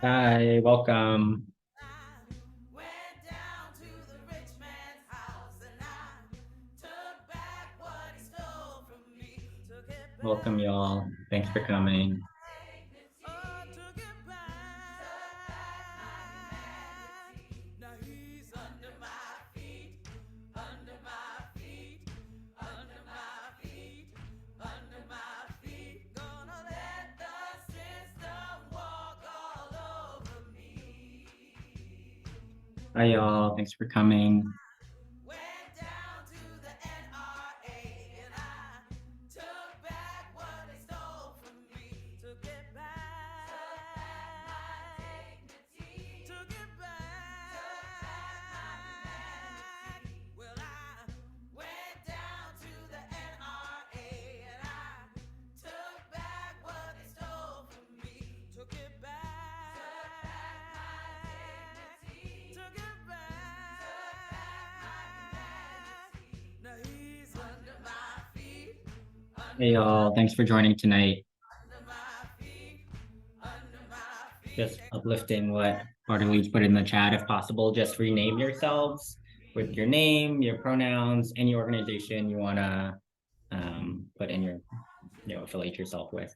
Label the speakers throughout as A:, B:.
A: Hi, welcome. Welcome, y'all. Thanks for coming. Hi, y'all. Thanks for coming. Hey, y'all. Thanks for joining tonight. Just uplifting what Bartalee's put in the chat. If possible, just rename yourselves with your name, your pronouns, any organization you want to put in your, affiliate yourself with.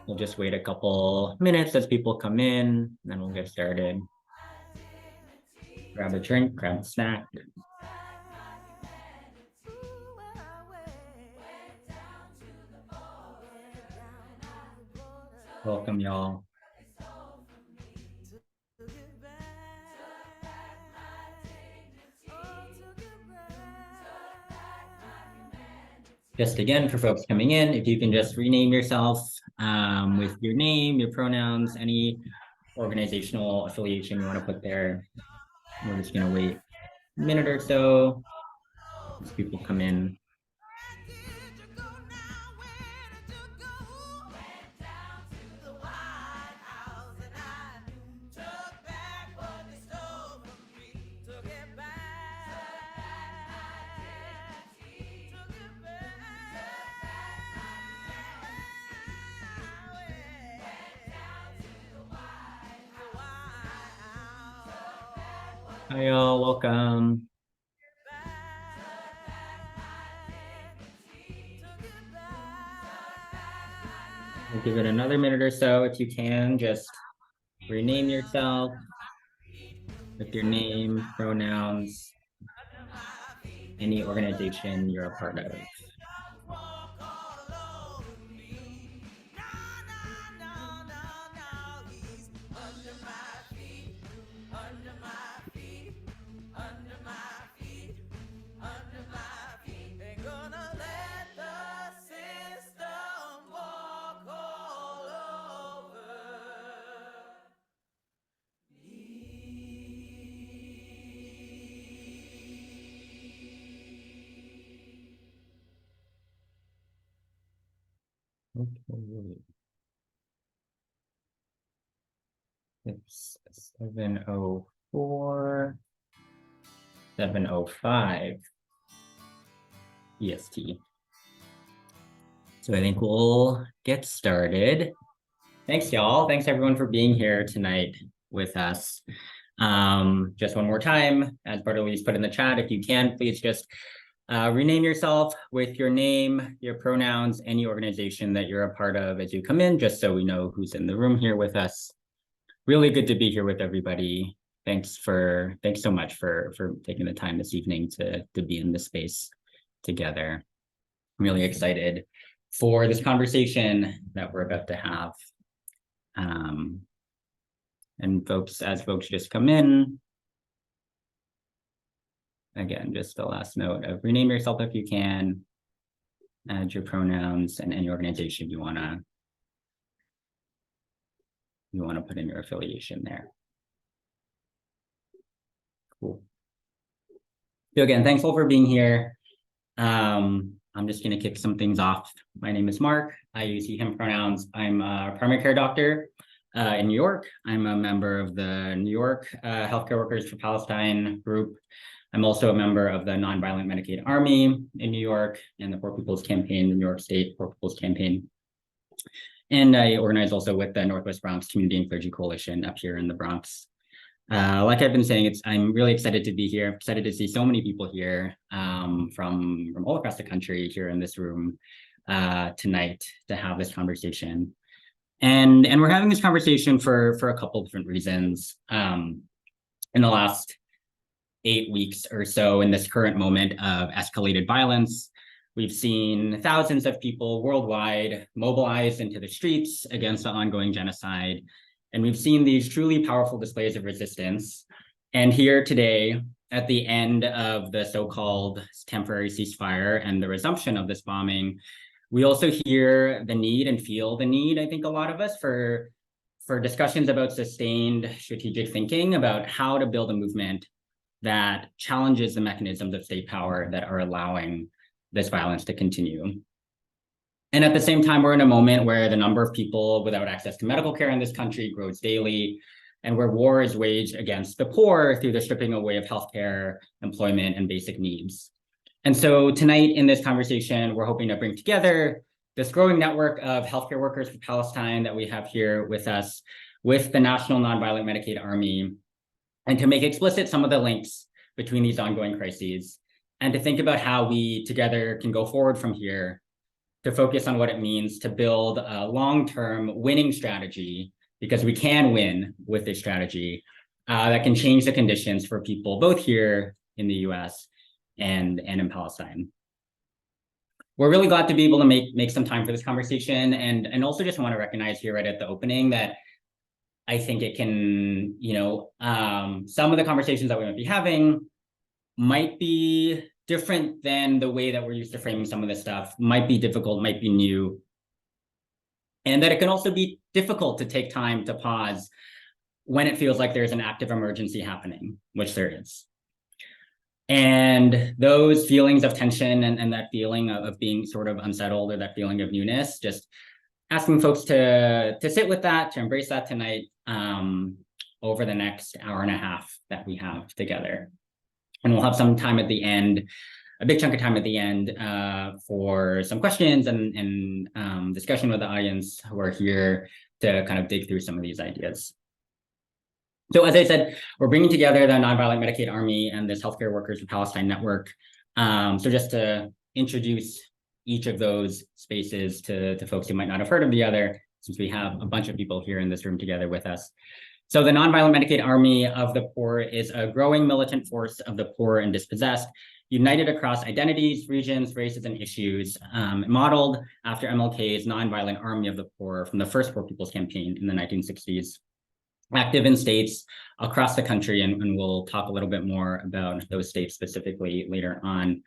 A: We'll just wait a couple minutes as people come in, and then we'll get started. Grab a drink, grab a snack. Welcome, y'all. Just again, for folks coming in, if you can just rename yourself with your name, your pronouns, any organizational affiliation you want to put there. We're just going to wait a minute or so as people come in. Hi, y'all. Welcome. We'll give it another minute or so. If you can, just rename yourself with your name, pronouns, any organization you're a part of. Okay. It's 7:04, 7:05 EST. So I think we'll get started. Thanks, y'all. Thanks, everyone, for being here tonight with us. Just one more time, as Bartalee's put in the chat, if you can, please just rename yourself with your name, your pronouns, any organization that you're a part of as you come in, just so we know who's in the room here with us. Really good to be here with everybody. Thanks so much for taking the time this evening to be in this space together. I'm really excited for this conversation that we're about to have. And as folks just come in, again, just the last note of rename yourself if you can, add your pronouns and any organization you want to put in your affiliation there. Cool. So again, thanks all for being here. I'm just going to kick some things off. My name is Mark. I use he, him pronouns. I'm a primary care doctor in New York. I'm a member of the New York Healthcare Workers for Palestine group. I'm also a member of the Nonviolent Medicaid Army in New York and the Poor People's Campaign, the New York State Poor People's Campaign. And I organize also with the Northwest Bronx Community and Clergy Coalition up here in the Bronx. Like I've been saying, I'm really excited to be here. I'm excited to see so many people here from all across the country here in this room tonight to have this conversation. And we're having this conversation for a couple different reasons. In the last 8 weeks or so, in this current moment of escalated violence, we've seen thousands of people worldwide mobilized into the streets against the ongoing genocide. And we've seen these truly powerful displays of resistance. And here today, at the end of the so-called temporary ceasefire and the resumption of this bombing, we also hear the need and feel the need, I think a lot of us, for discussions about sustained strategic thinking about how to build a movement that challenges the mechanisms of state power that are allowing this violence to continue. And at the same time, we're in a moment where the number of people without access to medical care in this country grows daily, and where war is waged against the poor through the stripping away of healthcare, employment, and basic needs. And so tonight in this conversation, we're hoping to bring together this growing network of healthcare workers for Palestine that we have here with us, with the National Nonviolent Medicaid Army, and to make explicit some of the links between these ongoing crises, and to think about how we together can go forward from here to focus on what it means to build a long-term winning strategy, because we can win with this strategy that can change the conditions for people both here in the US and in Palestine. We're really glad to be able to make some time for this conversation, and also just want to recognize here right at the opening that I think it can, some of the conversations that we might be having might be different than the way that we're used to framing some of this stuff, might be difficult, might be new, and that it can also be difficult to take time to pause when it feels like there's an active emergency happening, which there is. And those feelings of tension and that feeling of being sort of unsettled, or that feeling of newness, just asking folks to sit with that, to embrace that tonight over the next hour and a half that we have together. And we'll have some time at the end, a big chunk of time at the end for some questions and discussion with the audience who are here to kind of dig through some of these ideas. So as I said, we're bringing together the Nonviolent Medicaid Army and this Healthcare Workers for Palestine network. So just to introduce each of those spaces to folks who might not have heard of the other, since we have a bunch of people here in this room together with us. So the Nonviolent Medicaid Army of the Poor is a growing militant force of the poor and dispossessed, united across identities, regions, races, and issues, modeled after MLK's Nonviolent Army of the Poor from the first Poor People's Campaign in the 1960s. Active in states across the country, and we'll talk a little bit more about those states specifically later on.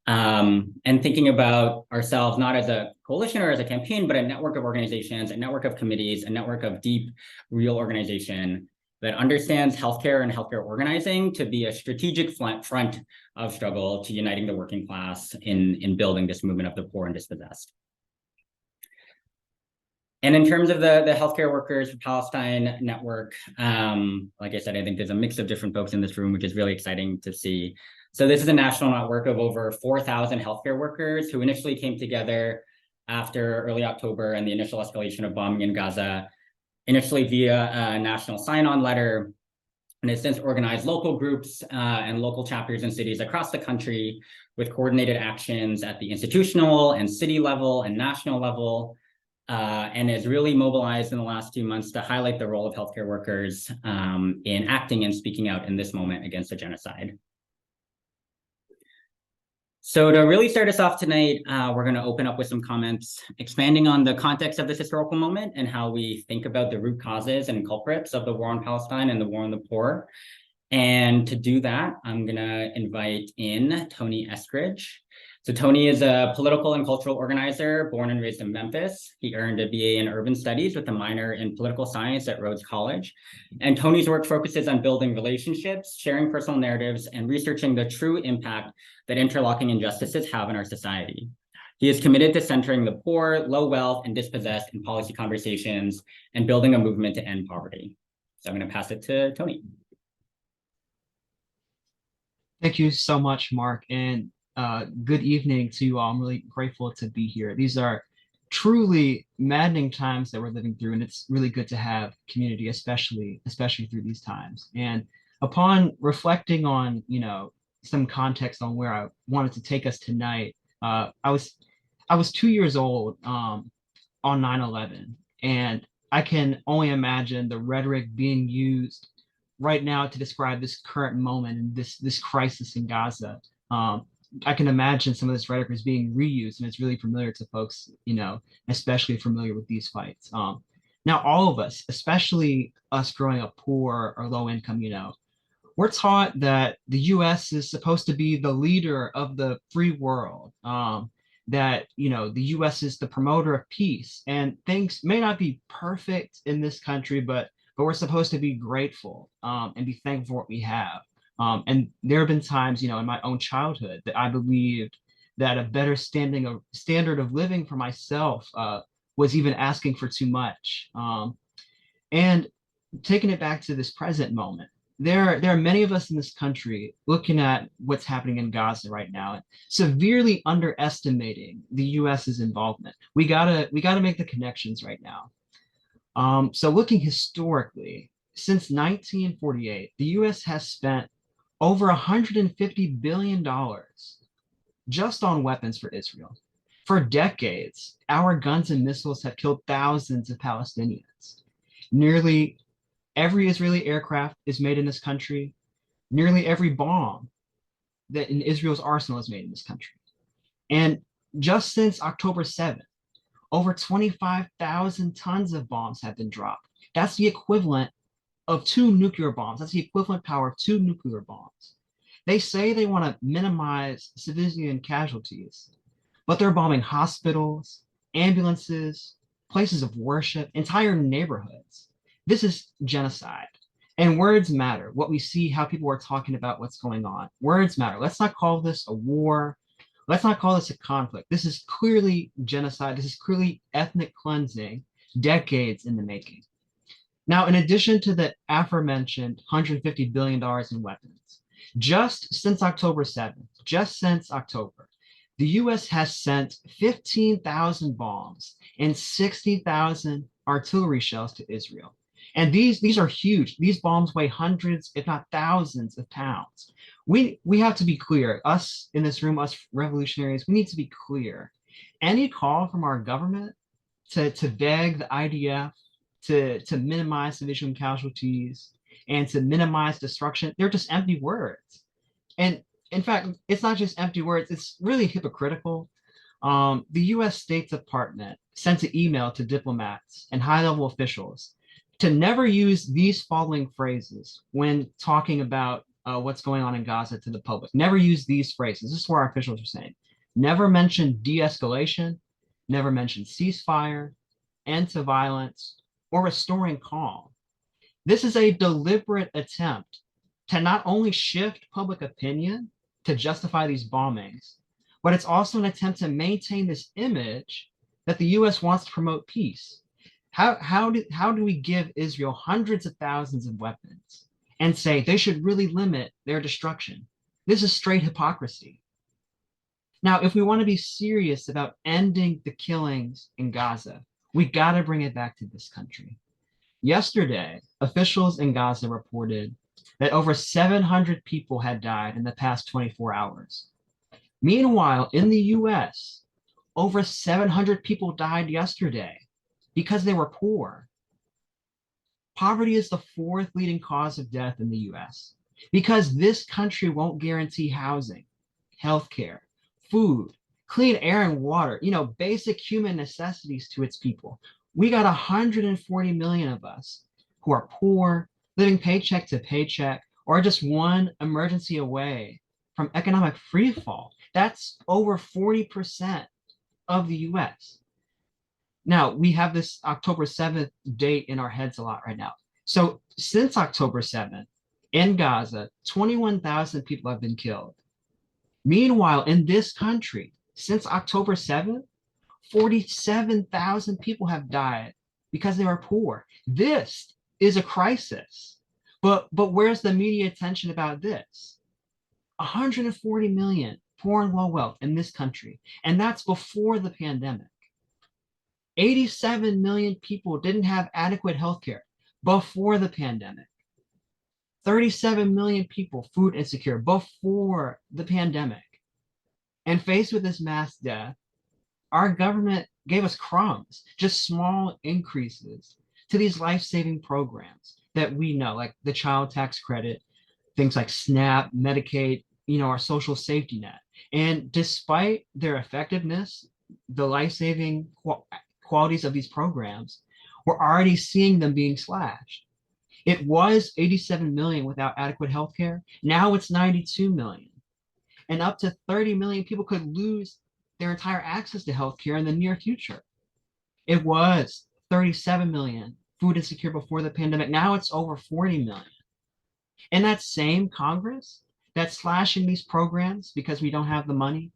A: And thinking about ourselves not as a coalition or as a campaign, but a network of organizations, a network of committees, a network of deep, real organization that understands healthcare and healthcare organizing to be a strategic front of struggle to uniting the working class in building this movement of the poor and dispossessed. And in terms of the Healthcare Workers for Palestine network, like I said, I think there's a mix of different folks in this room, which is really exciting to see. So this is a national network of over 4,000 healthcare workers who initially came together after early October and the initial escalation of bombing in Gaza, initially via a national sign-on letter, and has since organized local groups and local chapters in cities across the country with coordinated actions at the institutional and city level and national level, and is really mobilized in the last few months to highlight the role of healthcare workers in acting and speaking out in this moment against the genocide. So to really start us off tonight, we're going to open up with some comments expanding on the context of this historical moment and how we think about the root causes and culprits of the war on Palestine and the war on the poor. And to do that, I'm going to invite in Tony Eskridge. So Tony is a political and cultural organizer born and raised in Memphis. He earned a BA in urban studies with a minor in political science at Rhodes College. And Tony's work focuses on building relationships, sharing personal narratives, and researching the true impact that interlocking injustices have in our society. He is committed to centering the poor, low wealth, and dispossessed in policy conversations and building a movement to end poverty. So I'm going to pass it to Tony.
B: Thank you so much, Mark, and good evening to you all. I'm really grateful to be here. These are truly maddening times that we're living through, and it's really good to have community, especially through these times. And upon reflecting on, some context on where I wanted to take us tonight, I was 2 years old on 9/11, and I can only imagine the rhetoric being used right now to describe this current moment and this crisis in Gaza. Um, I can imagine some of this rhetoric is being reused, and it's really familiar to folks, especially familiar with these fights. Now, all of us, especially us growing up poor or low income, we're taught that the US is supposed to be the leader of the free world, that, the US is the promoter of peace, and things may not be perfect in this country, but we're supposed to be grateful and be thankful for what we have. And there have been times, in my own childhood that I believed that a better standard of living for myself was even asking for too much. And taking it back to this present moment, there are many of us in this country looking at what's happening in Gaza right now and severely underestimating the US's involvement. We gotta make the connections right now. So looking historically, since 1948, the US has spent over $150 billion just on weapons for Israel. For decades, our guns and missiles have killed thousands of Palestinians. Nearly every Israeli aircraft is made in this country. Nearly every bomb that in Israel's arsenal is made in this country. And just since October 7th, over 25,000 tons of bombs have been dropped. That's the equivalent of two nuclear bombs. That's the equivalent power of two nuclear bombs. They say they want to minimize civilian casualties, but they're bombing hospitals, ambulances, places of worship, entire neighborhoods. This is genocide. And words matter. What we see, how people are talking about what's going on. Words matter. Let's not call this a war. Let's not call this a conflict. This is clearly genocide. This is clearly ethnic cleansing, decades in the making. Now, in addition to the aforementioned $150 billion in weapons, just since October 7th, just since October, the US has sent 15,000 bombs and 60,000 artillery shells to Israel. And these are huge. These bombs weigh hundreds, if not thousands of pounds. We have to be clear. Us in this room, us revolutionaries, we need to be clear. Any call from our government to beg the IDF to minimize civilian casualties and to minimize destruction, they're just empty words. And in fact, it's not just empty words, it's really hypocritical. The US State Department sent an email to diplomats and high-level officials to never use these following phrases when talking about what's going on in Gaza to the public. Never use these phrases. This is what our officials are saying. Never mention de-escalation, never mention ceasefire, end to violence, or restoring calm. This is a deliberate attempt to not only shift public opinion to justify these bombings, but it's also an attempt to maintain this image that the US wants to promote peace. How do we give Israel hundreds of thousands of weapons and say they should really limit their destruction? This is straight hypocrisy. Now, if we want to be serious about ending the killings in Gaza, we got to bring it back to this country. Yesterday, officials in Gaza reported that over 700 people had died in the past 24 hours. Meanwhile, in the US, over 700 people died yesterday because they were poor. Poverty is the fourth leading cause of death in the US because this country won't guarantee housing, healthcare, food, clean air and water, basic human necessities to its people. We got 140 million of us who are poor, living paycheck to paycheck, or just one emergency away from economic freefall. That's over 40% of the US. Now, we have this October 7th date in our heads a lot right now. So since October 7th, in Gaza, 21,000 people have been killed. Meanwhile, in this country, since October 7th, 47,000 people have died because they were poor. This is a crisis. But where's the media attention about this? 140 million poor and low wealth in this country. And that's before the pandemic. 87 million people didn't have adequate healthcare before the pandemic. 37 million people food insecure before the pandemic. And faced with this mass death, our government gave us crumbs, just small increases to these life-saving programs that we know, like the child tax credit, things like SNAP, Medicaid, our social safety net. And despite their effectiveness, the life-saving qualities of these programs, we're already seeing them being slashed. It was 87 million without adequate healthcare. Now it's 92 million. And up to 30 million people could lose their entire access to healthcare in the near future. It was 37 million food insecure before the pandemic. Now it's over 40 million. And that same Congress that's slashing these programs because we don't have the money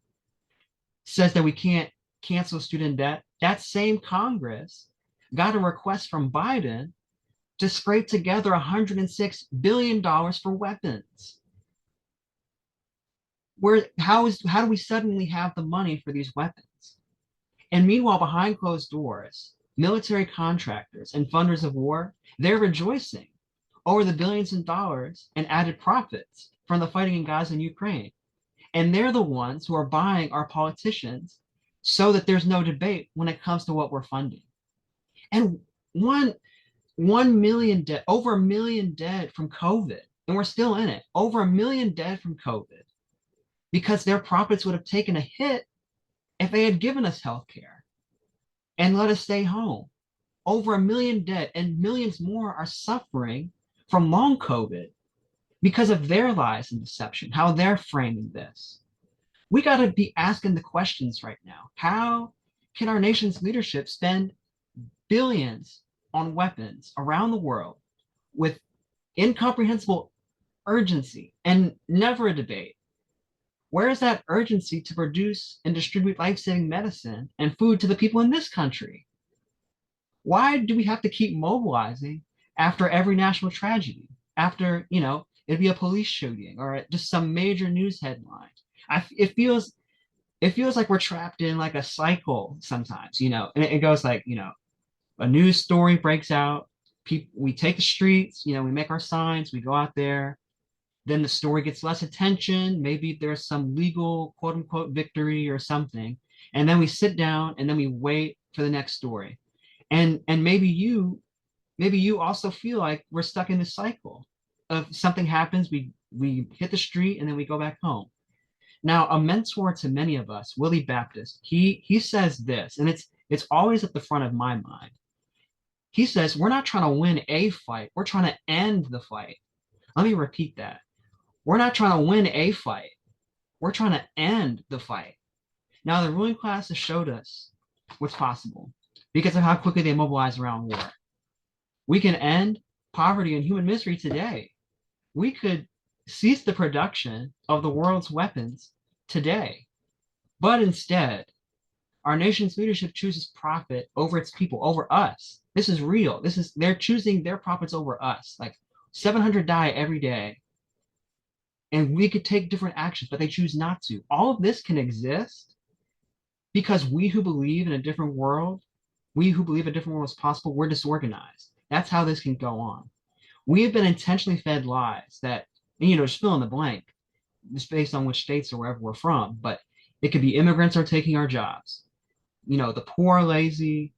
B: says that we can't cancel student debt. That same Congress got a request from Biden to scrape together $106 billion for weapons. How do we suddenly have the money for these weapons? And meanwhile, behind closed doors, military contractors and funders of war, they're rejoicing over the billions of dollars and added profits from the fighting in Gaza and Ukraine. And they're the ones who are buying our politicians so that there's no debate when it comes to what we're funding. And 1 million dead, over 1 million dead from COVID, and we're still in it, over 1 million dead from COVID, because their profits would have taken a hit if they had given us health care and let us stay home. Over 1 million dead, and millions more are suffering from long COVID because of their lies and deception, how they're framing this. We got to be asking the questions right now. How can our nation's leadership spend billions on weapons around the world with incomprehensible urgency and never a debate? Where is that urgency to produce and distribute life-saving medicine and food to the people in this country? Why do we have to keep mobilizing after every national tragedy? After, it'd be a police shooting or just some major news headline. It feels like we're trapped in like a cycle sometimes, and it goes like, a news story breaks out, we take the streets, we make our signs, we go out there, then the story gets less attention, maybe there's some legal quote unquote victory or something, and then we sit down and then we wait for the next story. And maybe you also feel like we're stuck in this cycle of something happens, we hit the street and then we go back home. Now, a mentor to many of us, Willie Baptist, he says this, and it's always at the front of my mind. He says, we're not trying to win a fight, we're trying to end the fight. Let me repeat that. We're not trying to win a fight, we're trying to end the fight. Now, the ruling class has showed us what's possible because of how quickly they mobilize around war. We can end poverty and human misery today. We could cease the production of the world's weapons today. But instead, our nation's leadership chooses profit over its people, over us. This is real. They're choosing their profits over us. Like 700 die every day. And we could take different actions, but they choose not to. All of this can exist because we who believe in a different world, we who believe a different world is possible, we're disorganized. That's how this can go on. We have been intentionally fed lies that, just fill in the blank, just based on which states or wherever we're from, but it could be immigrants are taking our jobs. The poor are lazy,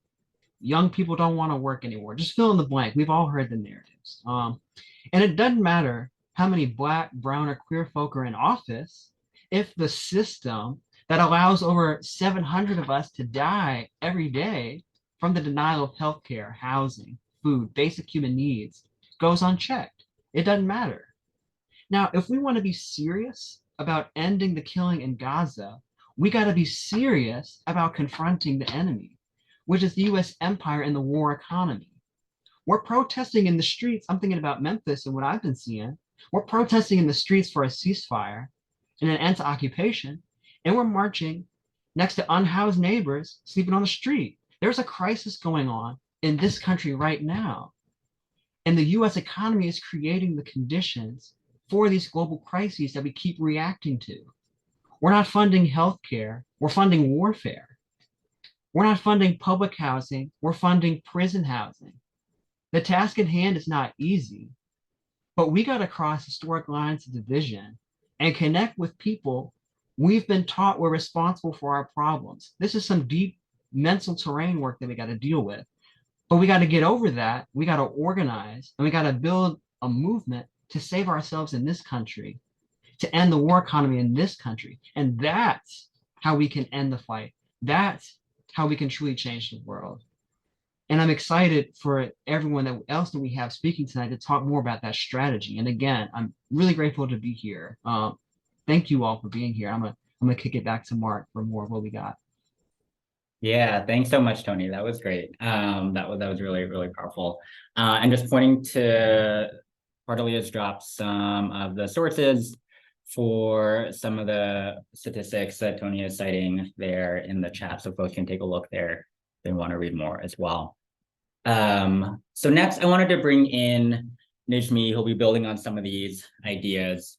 B: young people don't want to work anymore. Just fill in the blank. We've all heard the narratives. And it doesn't matter how many Black, brown, or queer folk are in office if the system that allows over 700 of us to die every day from the denial of healthcare, housing, food, basic human needs goes unchecked. It doesn't matter. Now, if we want to be serious about ending the killing in Gaza, we got to be serious about confronting the enemy, which is the US empire and the war economy. We're protesting in the streets. I'm thinking about Memphis and what I've been seeing. We're protesting in the streets for a ceasefire and an end to occupation, and we're marching next to unhoused neighbors sleeping on the street. There's a crisis going on in this country right now. And the US economy is creating the conditions for these global crises that we keep reacting to. We're not funding healthcare, we're funding warfare. We're not funding public housing, we're funding prison housing. The task at hand is not easy, but we got to cross historic lines of division and connect with people we've been taught we're responsible for our problems. This is some deep mental terrain work that we got to deal with. But we got to get over that. We got to organize and we got to build a movement to save ourselves in this country, to end the war economy in this country. And that's how we can end the fight. That's how we can truly change the world. And I'm excited for everyone else that we have speaking tonight to talk more about that strategy. And again, I'm really grateful to be here. Thank you all for being here. I'm gonna kick it back to Mark for more of what we got.
A: Yeah, thanks so much, Tony. That was great. That was really, really powerful. And just pointing to Cordelia's dropped some of the sources for some of the statistics that Tony is citing there in the chat, so folks can take a look there if they want to read more as well. So next, I wanted to bring in Nijmie, who'll be building on some of these ideas.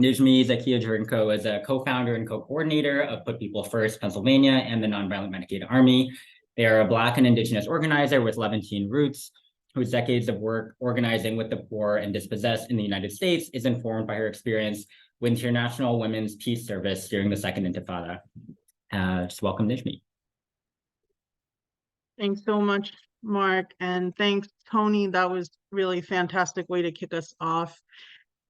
A: Nijmie Zakkiyyah Dzurinko is a co-founder and co-coordinator of Put People First Pennsylvania and the Nonviolent Medicaid Army. They are a Black and Indigenous organizer with Levantine roots, whose decades of work organizing with the poor and dispossessed in the United States is informed by her experience with International Women's Peace Service during the Second Intifada. Just welcome, Nijmie.
C: Thanks so much, Mark, and thanks, Tony. That was really a fantastic way to kick us off.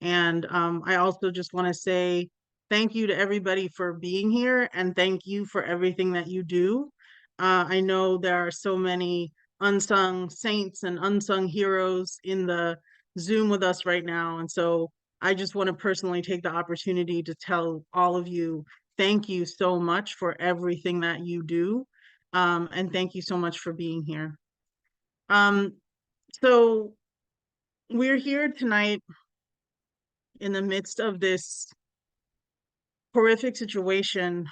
C: And I also just want to say thank you to everybody for being here, and thank you for everything that you do. I know there are so many unsung saints and unsung heroes in the Zoom with us right now. And so I just want to personally take the opportunity to tell all of you, thank you so much for everything that you do. And thank you so much for being here. So we're here tonight in the midst of this horrific situation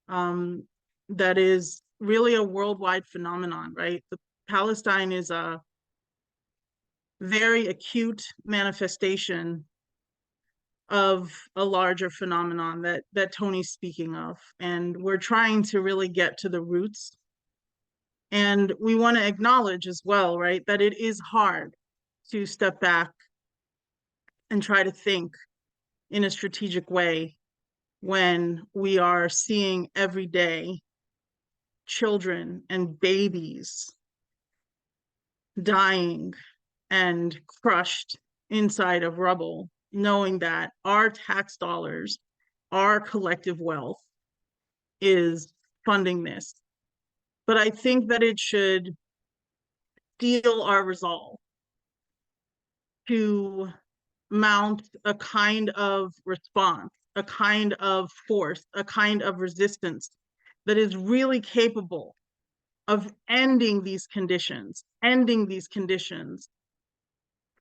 C: that is really a worldwide phenomenon, right? Palestine is a very acute manifestation of a larger phenomenon that Tony's speaking of. And we're trying to really get to the roots. And we want to acknowledge as well, right, that it is hard to step back and try to think in a strategic way when we are seeing every day children and babies dying and crushed inside of rubble, knowing that our tax dollars, our collective wealth is funding this. But I think that it should steel our resolve to mount a kind of response, a kind of force, a kind of resistance that is really capable of ending these conditions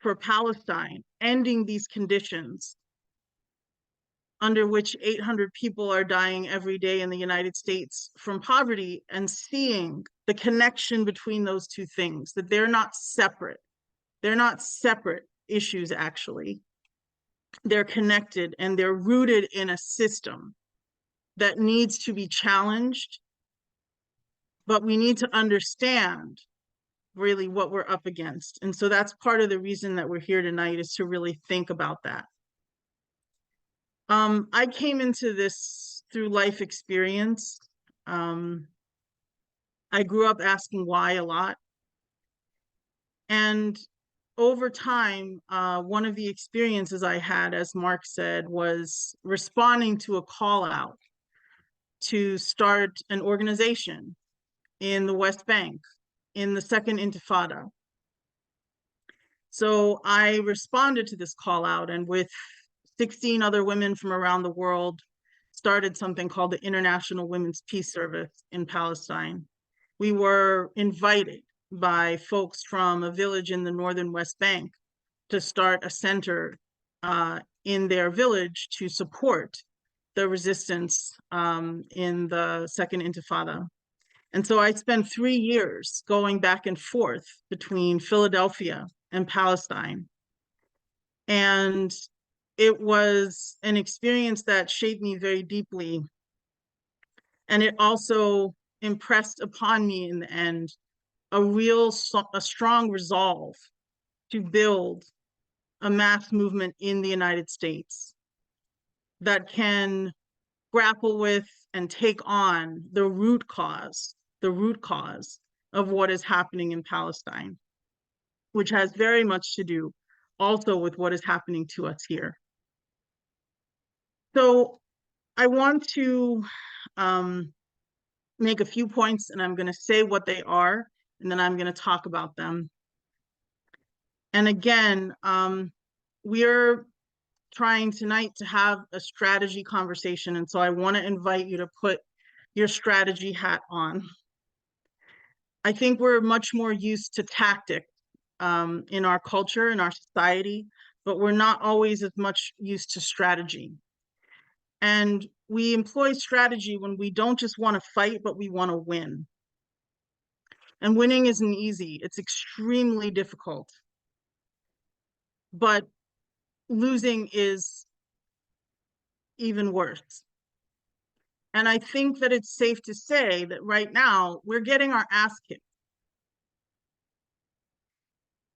C: for Palestine, ending these conditions under which 800 people are dying every day in the United States from poverty, and seeing the connection between those two things, that they're not separate. They're not separate issues, actually. They're connected and they're rooted in a system that needs to be challenged, but we need to understand really what we're up against. And so that's part of the reason that we're here tonight, is to really think about that. I came into this through life experience. I grew up asking why a lot. And over time, one of the experiences I had, as Mark said, was responding to a call out to start an organization in the West Bank in the Second Intifada. So I responded to this call out, and with 16 other women from around the world, started something called the International Women's Peace Service in Palestine. We were invited by folks from a village in the northern West Bank to start a center in their village to support the resistance in the Second Intifada. And so I spent 3 years going back and forth between Philadelphia and Palestine. And it was an experience that shaped me very deeply. And it also impressed upon me in the end a strong resolve to build a mass movement in the United States that can grapple with and take on the root cause of what is happening in Palestine, which has very much to do also with what is happening to us here. So I want to make a few points, and I'm going to say what they are, and then I'm going to talk about them. And again, we're trying tonight to have a strategy conversation, and so I want to invite you to put your strategy hat on. I think we're much more used to tactics in our culture, in our society, but we're not always as much used to strategy. And we employ strategy when we don't just want to fight, but we want to win. And winning isn't easy. It's extremely difficult. But losing is even worse. And I think that it's safe to say that right now we're getting our ass kicked.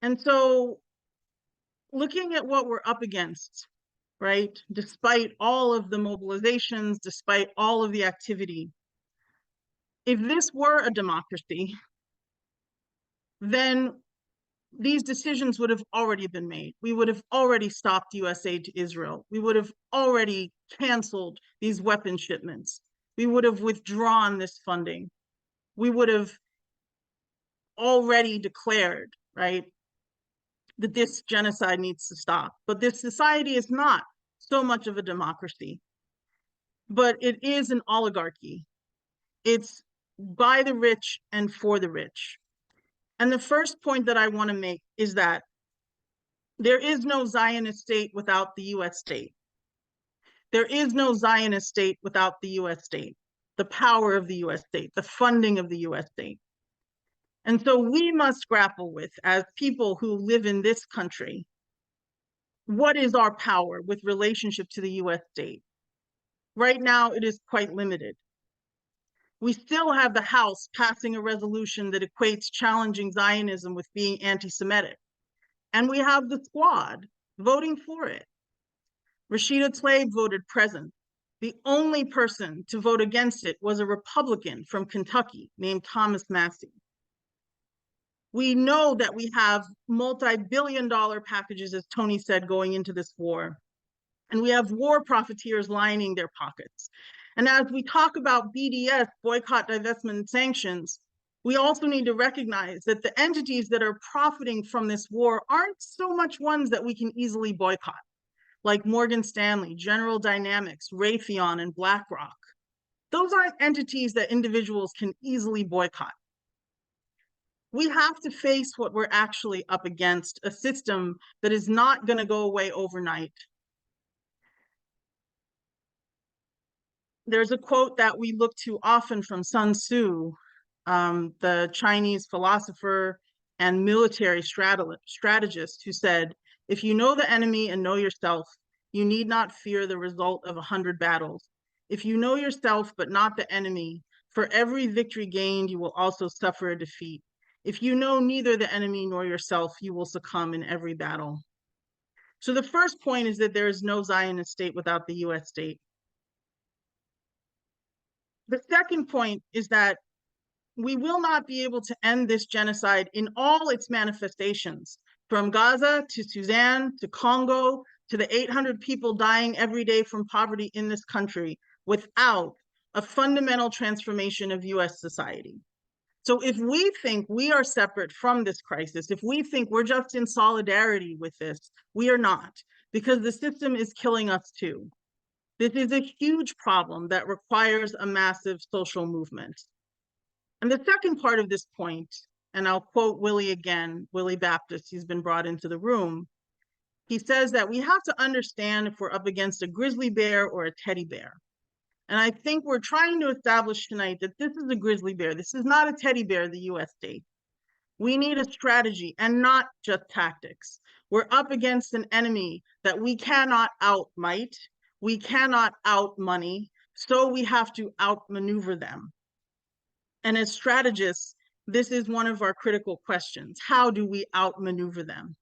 C: And so looking at what we're up against, right, despite all of the mobilizations, despite all of the activity, if this were a democracy, then these decisions would have already been made. We would have already stopped US aid to Israel. We would have already canceled these weapon shipments. We would have withdrawn this funding. We would have already declared, right, that this genocide needs to stop. But this society is not so much of a democracy, but it is an oligarchy. It's by the rich and for the rich. And the first point that I want to make is that there is no Zionist state without the US state. There is no Zionist state without the US state, the power of the US state, the funding of the US state. And so we must grapple with, as people who live in this country, what is our power with relationship to the US state? Right now, it is quite limited. We still have the House passing a resolution that equates challenging Zionism with being anti-Semitic. And we have the Squad voting for it. Rashida Tlaib voted present. The only person to vote against it was a Republican from Kentucky named Thomas Massie. We know that we have multi-billion-dollar packages, as Tony said, going into this war. And we have war profiteers lining their pockets. And as we talk about BDS, boycott, divestment, and sanctions, we also need to recognize that the entities that are profiting from this war aren't so much ones that we can easily boycott, like Morgan Stanley, General Dynamics, Raytheon, and BlackRock. Those aren't entities that individuals can easily boycott. We have to face what we're actually up against, a system that is not going to go away overnight. There's a quote that we look to often from Sun Tzu, the Chinese philosopher and military strategist, who said, "If you know the enemy and know yourself, you need not fear the result of 100 battles. If you know yourself but not the enemy, for every victory gained, you will also suffer a defeat. If you know neither the enemy nor yourself, you will succumb in every battle." So the first point is that there is no Zionist state without the US state. The second point is that we will not be able to end this genocide in all its manifestations, from Gaza to Sudan to Congo to the 800 people dying every day from poverty in this country, without a fundamental transformation of US society. So if we think we are separate from this crisis, if we think we're just in solidarity with this, we are not, because the system is killing us too. This is a huge problem that requires a massive social movement. And the second part of this point, and I'll quote Willie again, Willie Baptist, he's been brought into the room. He says that we have to understand if we're up against a grizzly bear or a teddy bear. And I think we're trying to establish tonight that this is a grizzly bear. This is not a teddy bear, the US state. We need a strategy and not just tactics. We're up against an enemy that we cannot outmight. We cannot outmoney, so we have to outmaneuver them. And as strategists, this is one of our critical questions. How do we outmaneuver them?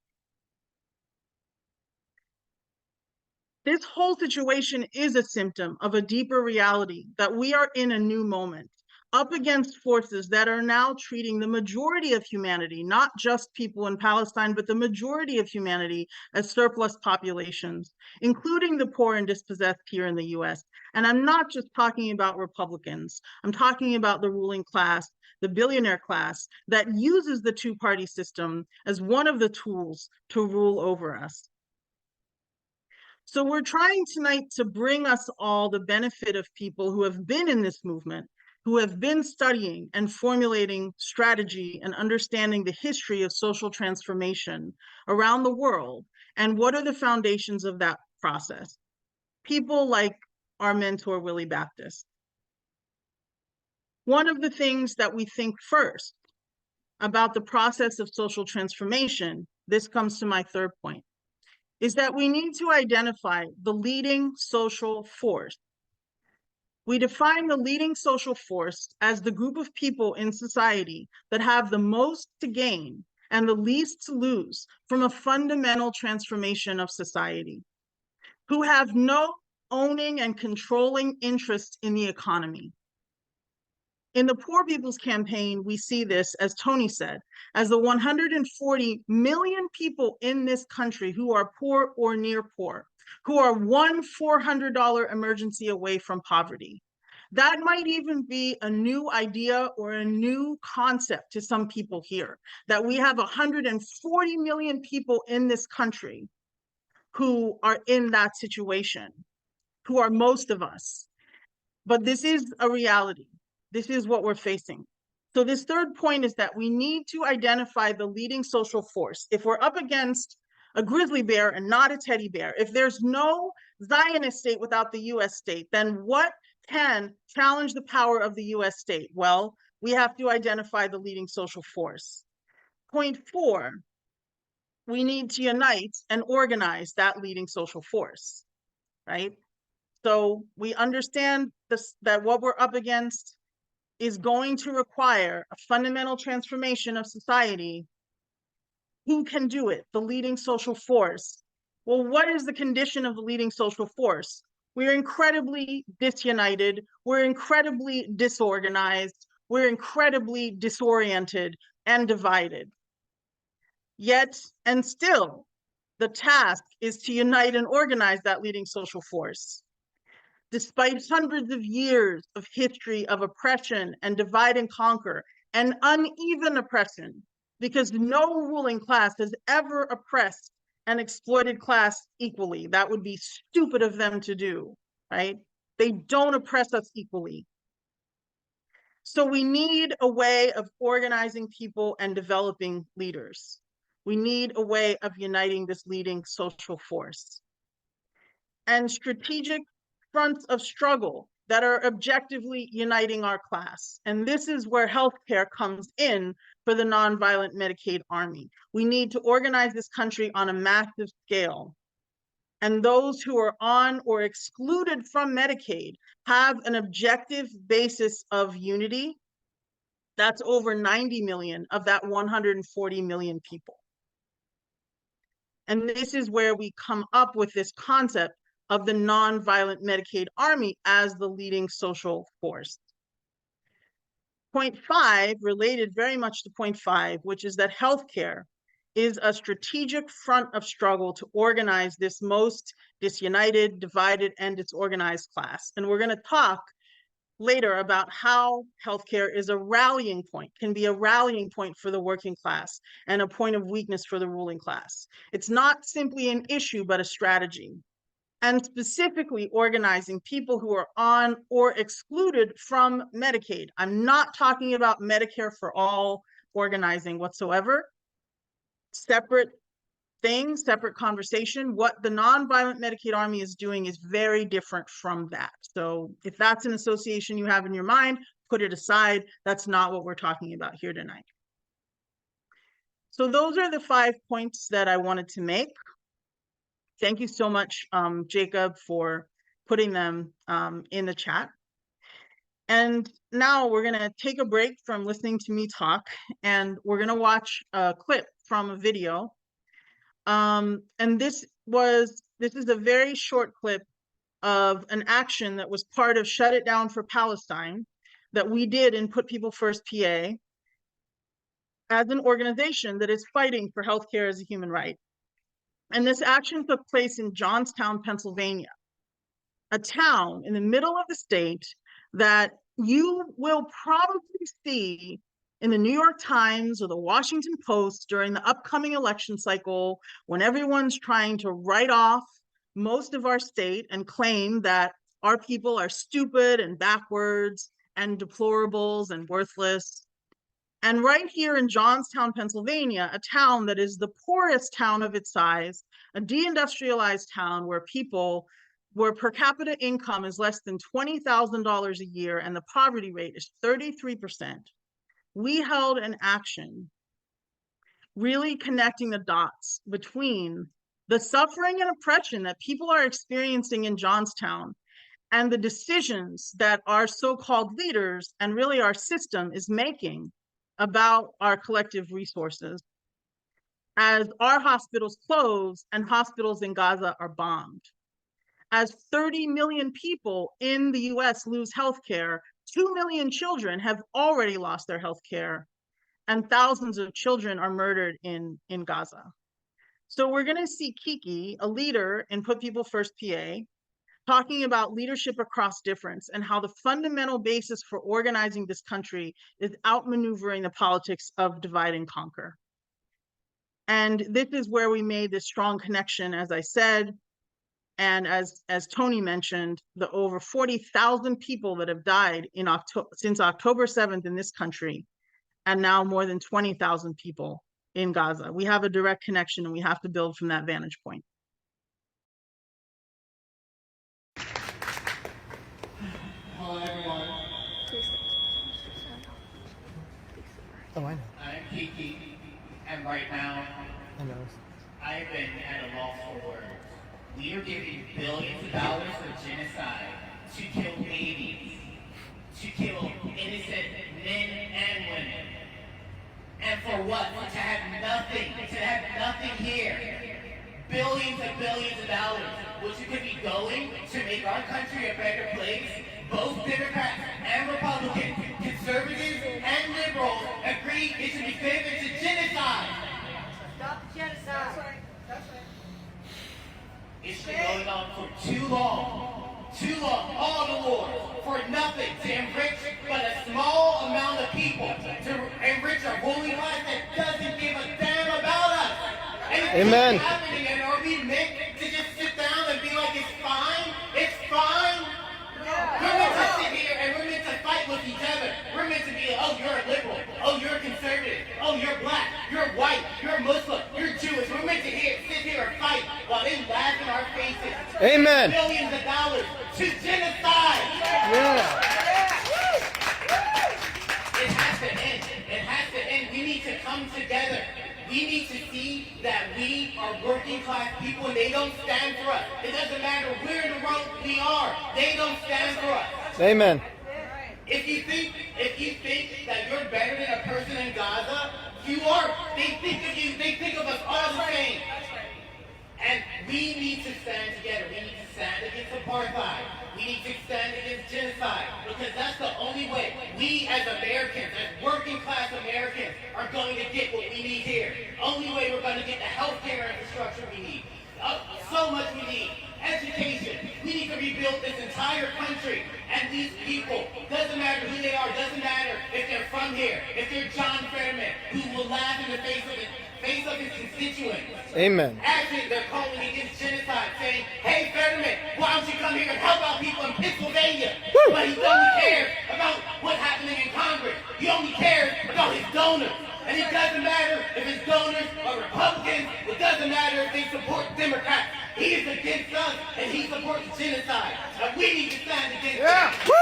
C: This whole situation is a symptom of a deeper reality that we are in a new moment, up against forces that are now treating the majority of humanity, not just people in Palestine, but the majority of humanity as surplus populations, including the poor and dispossessed here in the US. And I'm not just talking about Republicans. I'm talking about the ruling class, the billionaire class that uses the two-party system as one of the tools to rule over us. So we're trying tonight to bring us all the benefit of people who have been in this movement, who have been studying and formulating strategy and understanding the history of social transformation around the world, and what are the foundations of that process. People like our mentor, Willie Baptist. One of the things that we think first about the process of social transformation, this comes to my third point, is that we need to identify the leading social force. We define the leading social force as the group of people in society that have the most to gain and the least to lose from a fundamental transformation of society, who have no owning and controlling interest in the economy. In the Poor People's Campaign, we see this, as Tony said, as the 140 million people in this country who are poor or near poor, who are one $400 emergency away from poverty. That might even be a new idea or a new concept to some people here, that we have 140 million people in this country who are in that situation, who are most of us. But this is a reality. This is what we're facing. So this third point is that we need to identify the leading social force. If we're up against a grizzly bear and not a teddy bear, if there's no Zionist state without the US state, then what can challenge the power of the US state? Well, we have to identify the leading social force. Point 4, we need to unite and organize that leading social force, right? So we understand this, that what we're up against is going to require a fundamental transformation of society. Who can do it? The leading social force. Well, what is the condition of the leading social force? We're incredibly disunited. We're incredibly disorganized. We're incredibly disoriented and divided. Yet, and still, the task is to unite and organize that leading social force. Despite hundreds of years of history of oppression and divide and conquer and uneven oppression, because no ruling class has ever oppressed an exploited class equally. That would be stupid of them to do, right? They don't oppress us equally. So we need a way of organizing people and developing leaders. We need a way of uniting this leading social force. And strategic fronts of struggle that are objectively uniting our class. And this is where healthcare comes in for the Nonviolent Medicaid Army. We need to organize this country on a massive scale. And those who are on or excluded from Medicaid have an objective basis of unity. That's over 90 million of that 140 million people. And this is where we come up with this concept of the Nonviolent Medicaid Army as the leading social force. Point 5, related very much to point 5, which is that healthcare is a strategic front of struggle to organize this most disunited, divided, and disorganized class. And we're going to talk later about how healthcare is a rallying point, can be a rallying point for the working class and a point of weakness for the ruling class. It's not simply an issue, but a strategy. And specifically organizing people who are on or excluded from Medicaid. I'm not talking about Medicare for all organizing whatsoever. Separate thing, separate conversation. What the Nonviolent Medicaid Army is doing is very different from that. So if that's an association you have in your mind, put it aside. That's not what we're talking about here tonight. So those are the 5 points that I wanted to make. Thank you so much, Jacob, for putting them in the chat. And now we're going to take a break from listening to me talk, and we're going to watch a clip from a video. And this is a very short clip of an action that was part of Shut It Down for Palestine that we did in Put People First PA as an organization that is fighting for healthcare as a human right. And this action took place in Johnstown, Pennsylvania, a town in the middle of the state that you will probably see in the New York Times or the Washington Post during the upcoming election cycle, when everyone's trying to write off most of our state and claim that our people are stupid and backwards and deplorables and worthless. And right here in Johnstown, Pennsylvania, a town that is the poorest town of its size, a deindustrialized town where per capita income is less than $20,000 a year and the poverty rate is 33%. We held an action really connecting the dots between the suffering and oppression that people are experiencing in Johnstown and the decisions that our so-called leaders and really our system is making about our collective resources as our hospitals close and hospitals in Gaza are bombed. As 30 million people in the US lose healthcare, 2 million children have already lost their healthcare, and thousands of children are murdered in Gaza. So we're going to see Kiki, a leader in Put People First PA, talking about leadership across difference and how the fundamental basis for organizing this country is outmaneuvering the politics of divide and conquer. And this is where we made this strong connection, as I said, and as Tony mentioned, the over 40,000 people that have died since October 7th in this country, and now more than 20,000 people in Gaza. We have a direct connection and we have to build from that vantage point.
D: Hello, everyone.
E: Oh, I know.
D: I'm Kiki, and right now,
E: I know.
D: I've been at a loss for words. We are giving billions of dollars for genocide, to kill babies, to kill innocent men and women. And for what? To have nothing here. Billions and billions of dollars, which could be going to make our country a better place. Both Democrats and Republicans, conservatives and liberals agree it should be favored to genocide.
F: Stop the genocide. That's right.
D: It's been going on for too long, all the wars, for nothing, to enrich but a small amount of people, to enrich a ruling class that doesn't give a damn about us. And
E: Amen.
D: It's happening, and are we meant to just sit down and be like, it's fine? It's fine? We're meant to sit here and we're meant to fight with each other. We're meant to be, oh, you're a liberal. Oh, you're a conservative. Oh, you're black. You're white. You're Muslim. You're Jewish. We're meant to sit here and fight while they laugh in our faces.
E: Amen.
D: Billions of dollars to genocide.
E: Yeah.
D: It has to end. It has to end. We need to come together. We need to see that we are working class people and they don't stand for us. It doesn't matter where in the world we are. They don't stand for us.
E: Amen.
D: If you think that you're better than a person in Gaza, you are. They think of us all the same. And we need to stand together. We need to stand against apartheid. We need to stand against genocide, because that's the only way we as Americans, as working class Americans, are going to get what we need here. Only way we're going to get the healthcare infrastructure we need. So much we need. Education. We need to rebuild this entire country. And these people, doesn't matter who they are, doesn't matter if they're from here, if they're John Fetterman, who will laugh in the face of his constituents.
E: Amen.
D: Actually, they're calling against genocide, saying, hey, Fetterman, why don't you come here and help out people in Pennsylvania?
E: Woo!
D: But he only cares about what's happening in Congress. He only cares about his donors. And it doesn't matter if his donors are Republicans. It doesn't matter if they support Democrats. He is against us, and he supports genocide. And we need to stand against
E: Yeah.
D: it.
E: Woo!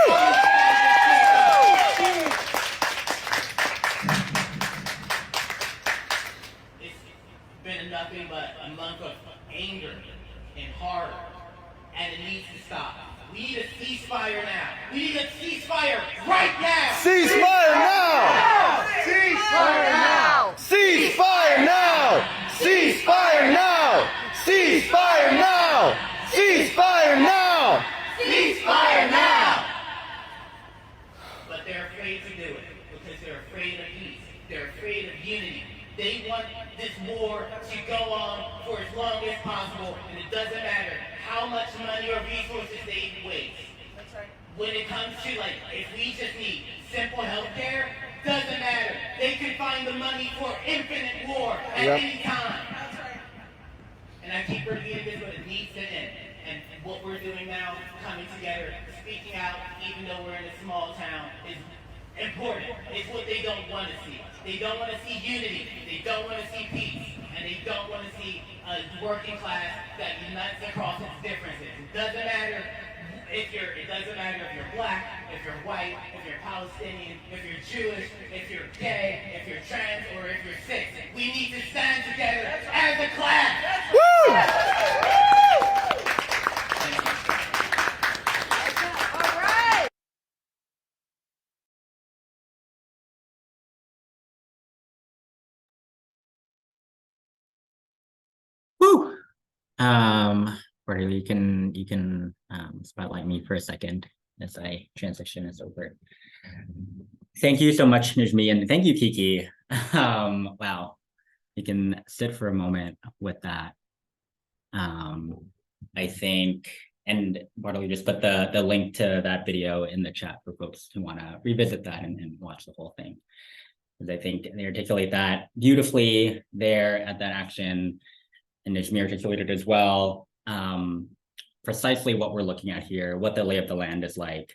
E: It's been nothing but a month of anger and horror, and it needs to stop.
D: We need a ceasefire now. We need a ceasefire right now.
E: Ceasefire now!
F: Ceasefire now!
E: Ceasefire now! Ceasefire now! Ceasefire now! Ceasefire now!
D: Ceasefire now! But they're afraid to do it because they're afraid of peace. They're afraid of unity. They want this war to go on for as long as possible, and it doesn't matter how much money or resources they waste.
F: That's right.
D: When it comes to, like, if we just need simple health care, doesn't matter. They can find the money for infinite war at any time.
F: That's right.
D: And I keep repeating this, but it needs to end. And what we're doing now, coming together, speaking out, even though we're in a small town, is important. It's what they don't want to see. They don't want to see unity. They don't want to see peace. And they don't want to see a working class that unites across its differences. It doesn't matter if you're black, if you're white, if you're Palestinian, if you're Jewish, if you're gay, if you're trans, or if you're sick. We need to stand together as a class.
E: Woo!
F: All right.
A: Woo! Cordelia, you can spotlight me for a second as I transition this over. Thank you so much, Nijmie, and thank you, Kiki. Wow, you can sit for a moment with that. I think, and Bartley just put the link to that video in the chat for folks who want to revisit that and watch the whole thing. Because I think they articulate that beautifully there at that action, and Nijmie articulated as well, precisely what we're looking at here, what the lay of the land is like,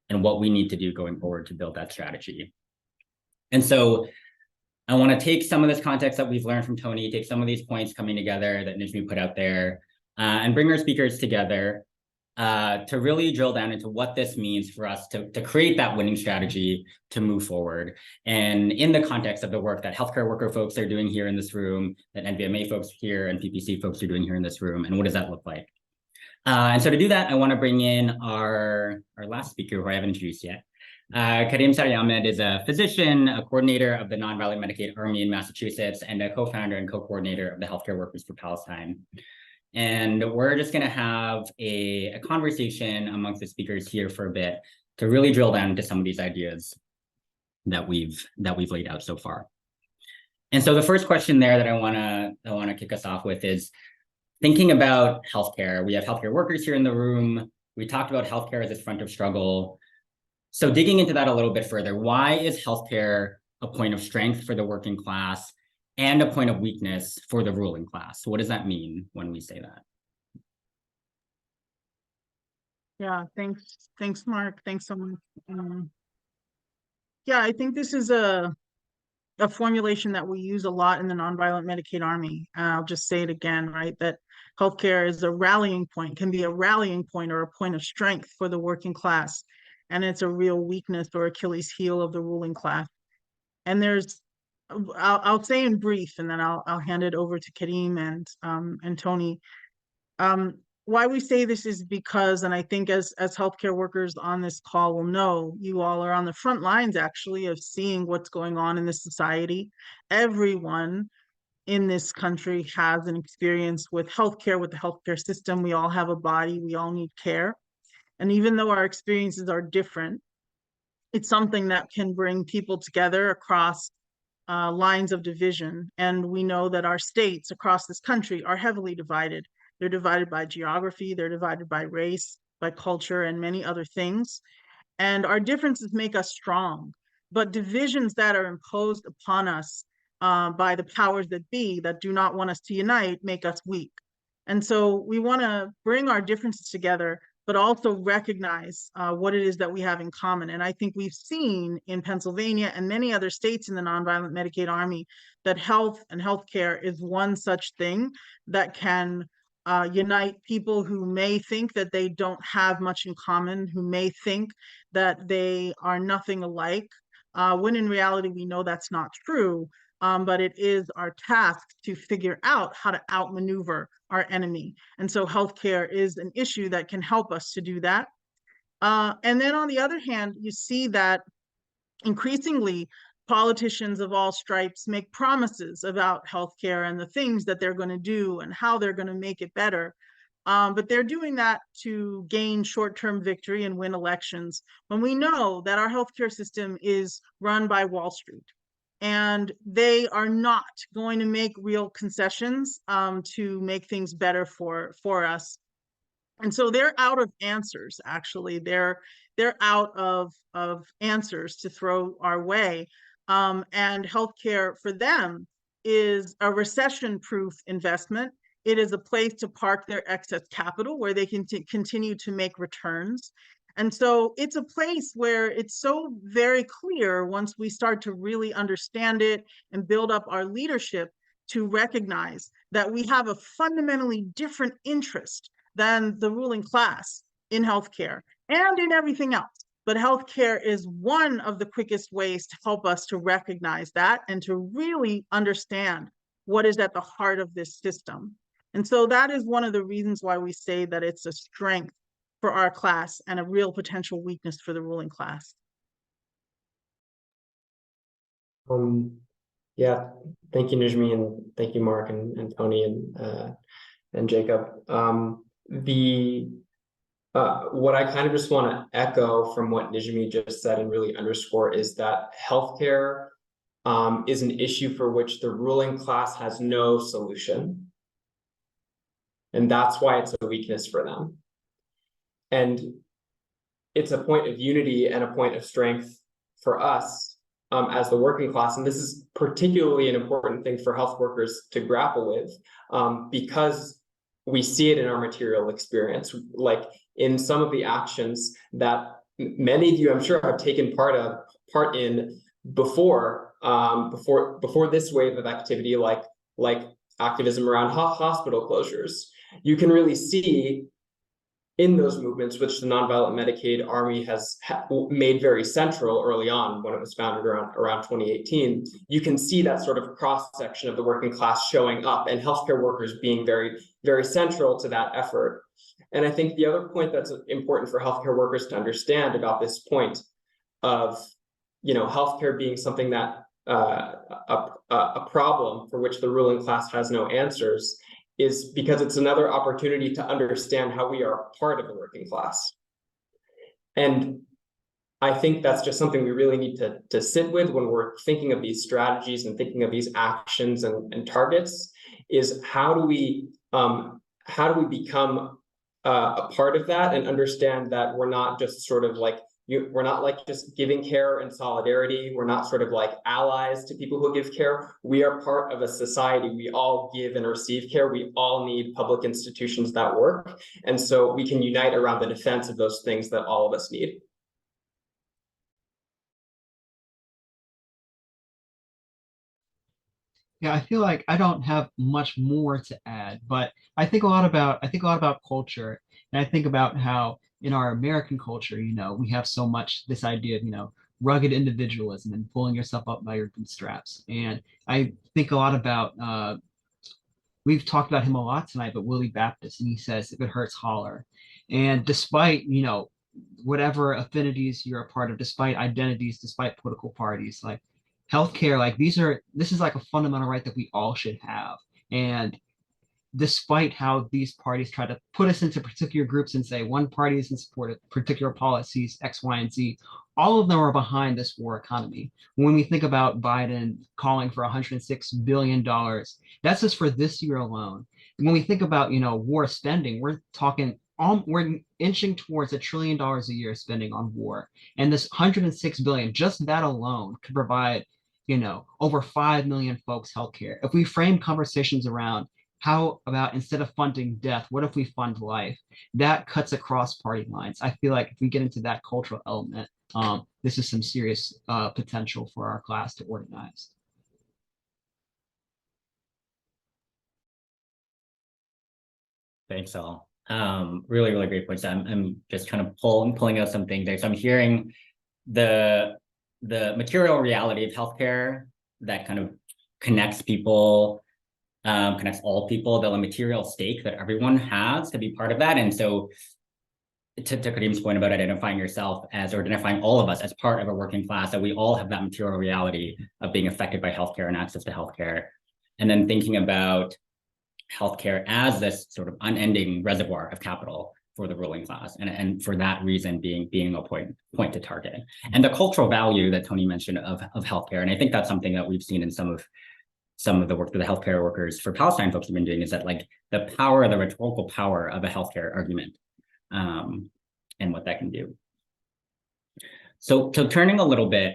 A: and what we need to do going forward to build that strategy. And so I want to take some of this context that we've learned from Tony, take some of these points coming together that Nijmie put out there, and bring our speakers together to really drill down into what this means for us to create that winning strategy to move forward. And in the context of the work that healthcare worker folks are doing here in this room, that NVMA folks here and PPC folks are doing here in this room, and what does that look like? And so to do that, I want to bring in our last speaker, who I haven't introduced yet. Karim Sari-Ahmed is a physician, a coordinator of the Nonviolent Medicaid Army in Massachusetts, and a co-founder and co-coordinator of the Healthcare Workers for Palestine. And we're just going to have a conversation amongst the speakers here for a bit to really drill down into some of these ideas that we've laid out so far. And so the first question there that I want to kick us off with is thinking about healthcare. We have healthcare workers here in the room. We talked about healthcare as this front of struggle. So digging into that a little bit further, why is healthcare a point of strength for the working class and a point of weakness for the ruling class? What does that mean when we say that?
C: Yeah, thanks, Mark. Thanks so much. Yeah, I think this is a formulation that we use a lot in the Nonviolent Medicaid Army. I'll just say it again, right? That healthcare is a rallying point, can be a rallying point or a point of strength for the working class. And it's a real weakness or Achilles heel of the ruling class. And I'll say in brief, and then I'll hand it over to Karim and Tony. Why we say this is because, and I think as healthcare workers on this call will know, you all are on the front lines actually of seeing what's going on in this society. Everyone in this country has an experience with healthcare, with the healthcare system. We all have a body, we all need care. And even though our experiences are different, it's something that can bring people together across lines of division. And we know that our states across this country are heavily divided. They're divided by geography, they're divided by race, by culture, and many other things. And our differences make us strong. But divisions that are imposed upon us by the powers that be, that do not want us to unite, make us weak. And so we want to bring our differences together, but also recognize what it is that we have in common. And I think we've seen in Pennsylvania and many other states in the Nonviolent Medicaid Army that health and healthcare is one such thing that can unite people who may think that they don't have much in common, who may think that they are nothing alike, when in reality we know that's not true. But it is our task to figure out how to outmaneuver our enemy. And so healthcare is an issue that can help us to do that. And then on the other hand, you see that increasingly politicians of all stripes make promises about healthcare and the things that they're going to do and how they're going to make it better. But they're doing that to gain short-term victory and win elections when we know that our healthcare system is run by Wall Street. And they are not going to make real concessions to make things better for us. And so they're out of answers, actually. They're out of answers to throw our way. And healthcare for them is a recession-proof investment. It is a place to park their excess capital where they can continue to make returns. And so it's a place where it's so very clear once we start to really understand it and build up our leadership to recognize that we have a fundamentally different interest than the ruling class in healthcare and in everything else. But healthcare is one of the quickest ways to help us to recognize that and to really understand what is at the heart of this system. And so that is one of the reasons why we say that it's a strength for our class and a real potential weakness for the ruling class.
G: Yeah, thank you, Nijmie, and thank you, Mark and Tony and Jacob. What I kind of just want to echo from what Nijmie just said and really underscore is that healthcare is an issue for which the ruling class has no solution. And that's why it's a weakness for them. And it's a point of unity and a point of strength for us as the working class. And this is particularly an important thing for health workers to grapple with because we see it in our material experience, like in some of the actions that many of you, I'm sure, have taken part in before this wave of activity, like activism around hospital closures. You can really see in those movements, which the Nonviolent Medicaid Army has made very central early on when it was founded around 2018, you can see that sort of cross-section of the working class showing up and healthcare workers being very, very central to that effort. And I think the other point that's important for healthcare workers to understand about this point of, healthcare being something that a problem for which the ruling class has no answers is because it's another opportunity to understand how we are part of the working class. And I think that's just something we really need to sit with when we're thinking of these strategies and thinking of these actions and targets, is how do we become a part of that and understand that we're not just sort of like, we're not like just giving care and solidarity. We're not sort of like allies to people who give care. We are part of a society. We all give and receive care. We all need public institutions that work. And so we can unite around the defense of those things that all of us need.
B: Yeah, I feel like I don't have much more to add, but I think a lot about culture, and I think about how in our American culture, we have so much this idea of, rugged individualism and pulling yourself up by your bootstraps. And I think a lot about we've talked about him a lot tonight, but Willie Baptist, and he says, if it hurts, holler. And despite, whatever affinities you're a part of, despite identities, despite political parties, like healthcare, like this is like a fundamental right that we all should have. And despite how these parties try to put us into particular groups and say one party is in support of particular policies, X, Y, and Z, all of them are behind this war economy. When we think about Biden calling for $106 billion, that's just for this year alone. And when we think about, war spending, we're inching towards $1 trillion a year spending on war. And this $106 billion, just that alone could provide, over 5 million folks healthcare. If we frame conversations around how about instead of funding death, what if we fund life? That cuts across party lines. I feel like if we get into that cultural element, this is some serious potential for our class to organize.
A: Thanks all. Really, really great points. I'm just kind of pulling out some things there. So I'm hearing the material reality of healthcare that kind of connects people, connects all people, the material stake that everyone has to be part of that. And so to Kareem's point about identifying yourself as, or identifying all of us as part of a working class, that we all have that material reality of being affected by healthcare and access to healthcare. And then thinking about healthcare as this sort of unending reservoir of capital for the ruling class, and for that reason being a point to target. And the cultural value that Tony mentioned of healthcare, and I think that's something that we've seen in some of the work that the healthcare workers for Palestine folks have been doing, is that like the power, the rhetorical power of a healthcare argument, and what that can do. So turning a little bit,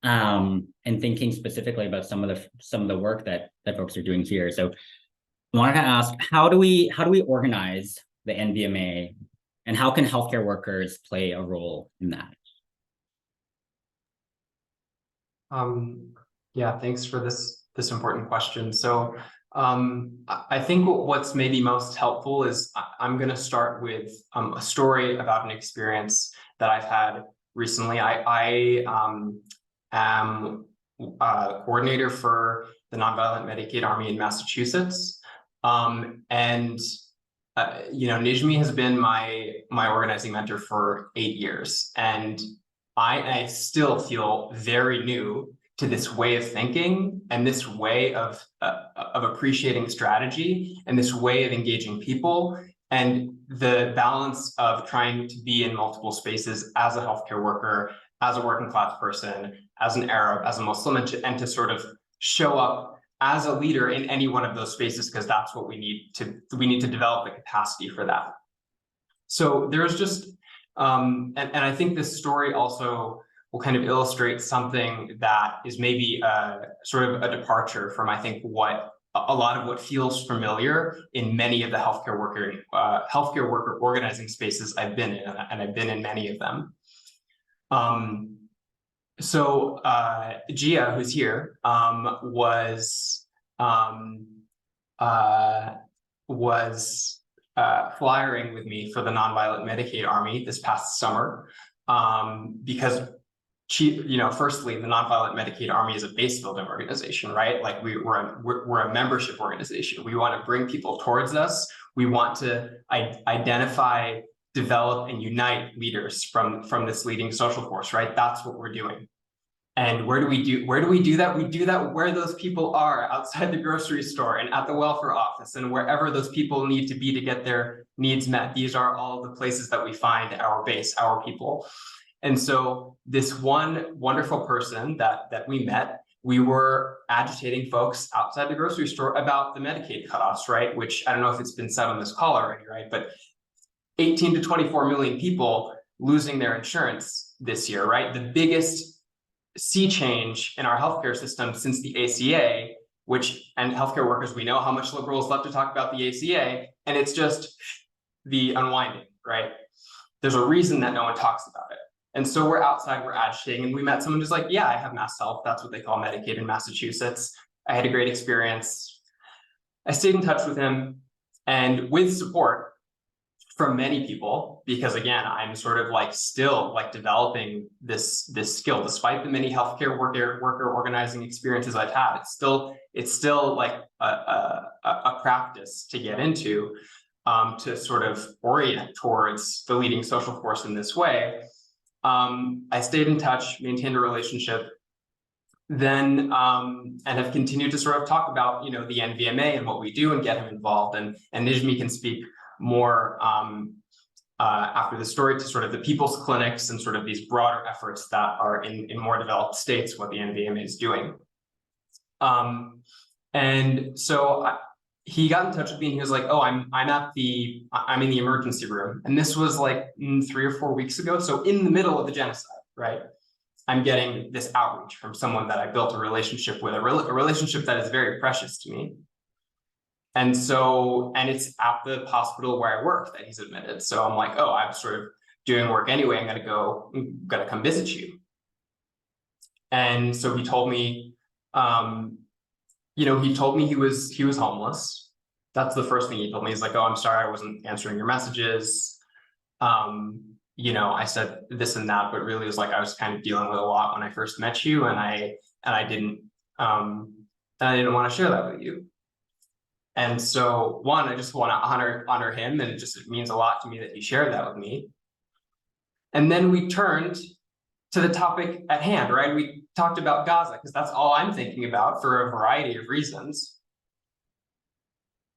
A: and thinking specifically about some of the work that folks are doing here. So I wanted to ask, how do we organize the NVMA, and how can healthcare workers play a role in that?
G: Yeah, thanks for this important question. So I think what's maybe most helpful is I'm going to start with a story about an experience that I've had recently. I am a coordinator for the Nonviolent Medicaid Army in Massachusetts. Nijmie has been my organizing mentor for 8 years, and I still feel very new to this way of thinking, and this way of appreciating strategy, and this way of engaging people, and the balance of trying to be in multiple spaces as a healthcare worker, as a working class person, as an Arab, as a Muslim, and to sort of show up as a leader in any one of those spaces, because that's what we need to develop the capacity for that. So there's just, and I think this story also will kind of illustrate something that is maybe sort of a departure from, I think, what a lot of what feels familiar in many of the healthcare worker organizing spaces I've been in, and I've been in many of them. So Gia, who's here, was flyering with me for the Nonviolent Medicaid Army this past summer, because firstly, the Nonviolent Medicaid Army is a base building organization, right? Like we're a membership organization. We want to bring people towards us. We want to identify, develop, and unite leaders from this leading social force, right? That's what we're doing. And where do we do that? We do that where those people are, outside the grocery store and at the welfare office, and wherever those people need to be to get their needs met. These are all the places that we find our base, our people. And so this one wonderful person that we met, we were agitating folks outside the grocery store about the Medicaid cutoffs, right? Which I don't know if it's been said on this call already, right? But 18 to 24 million people losing their insurance this year, right? The biggest sea change in our healthcare system since the ACA, and healthcare workers, we know how much liberals love to talk about the ACA, and it's just the unwinding, right? There's a reason that no one talks about it. And so we're outside, we're agitating, and we met someone who's like, yeah, I have Mass Health. That's what they call Medicaid in Massachusetts. I had a great experience. I stayed in touch with him, and with support from many people, because again, I'm sort of like still like developing this skill, despite the many healthcare worker organizing experiences I've had. It's still like a practice to get into, to sort of orient towards the leading social force in this way. I stayed in touch, maintained a relationship, then and have continued to sort of talk about the NVMA and what we do, and get him involved. And Nijmie can speak more after the story to sort of the people's clinics and sort of these broader efforts that are in more developed states, what the NVMA is doing. And so he got in touch with me, and he was like, oh, I'm in the emergency room. And this was like 3 or 4 weeks ago. So in the middle of the genocide, right? I'm getting this outreach from someone that I built a relationship with, a relationship that is very precious to me. And it's at the hospital where I work that he's admitted. So I'm like, oh, I'm sort of doing work anyway. I'm gonna come visit you. And so he told me, he was homeless. That's the first thing he told me. He's like, oh, I'm sorry, I wasn't answering your messages. I said this and that, but really it was like I was kind of dealing with a lot when I first met you, and I didn't want to share that with you. And so, one, I just want to honor him, and it means a lot to me that he shared that with me. And then we turned to the topic at hand, right? We talked about Gaza because that's all I'm thinking about for a variety of reasons.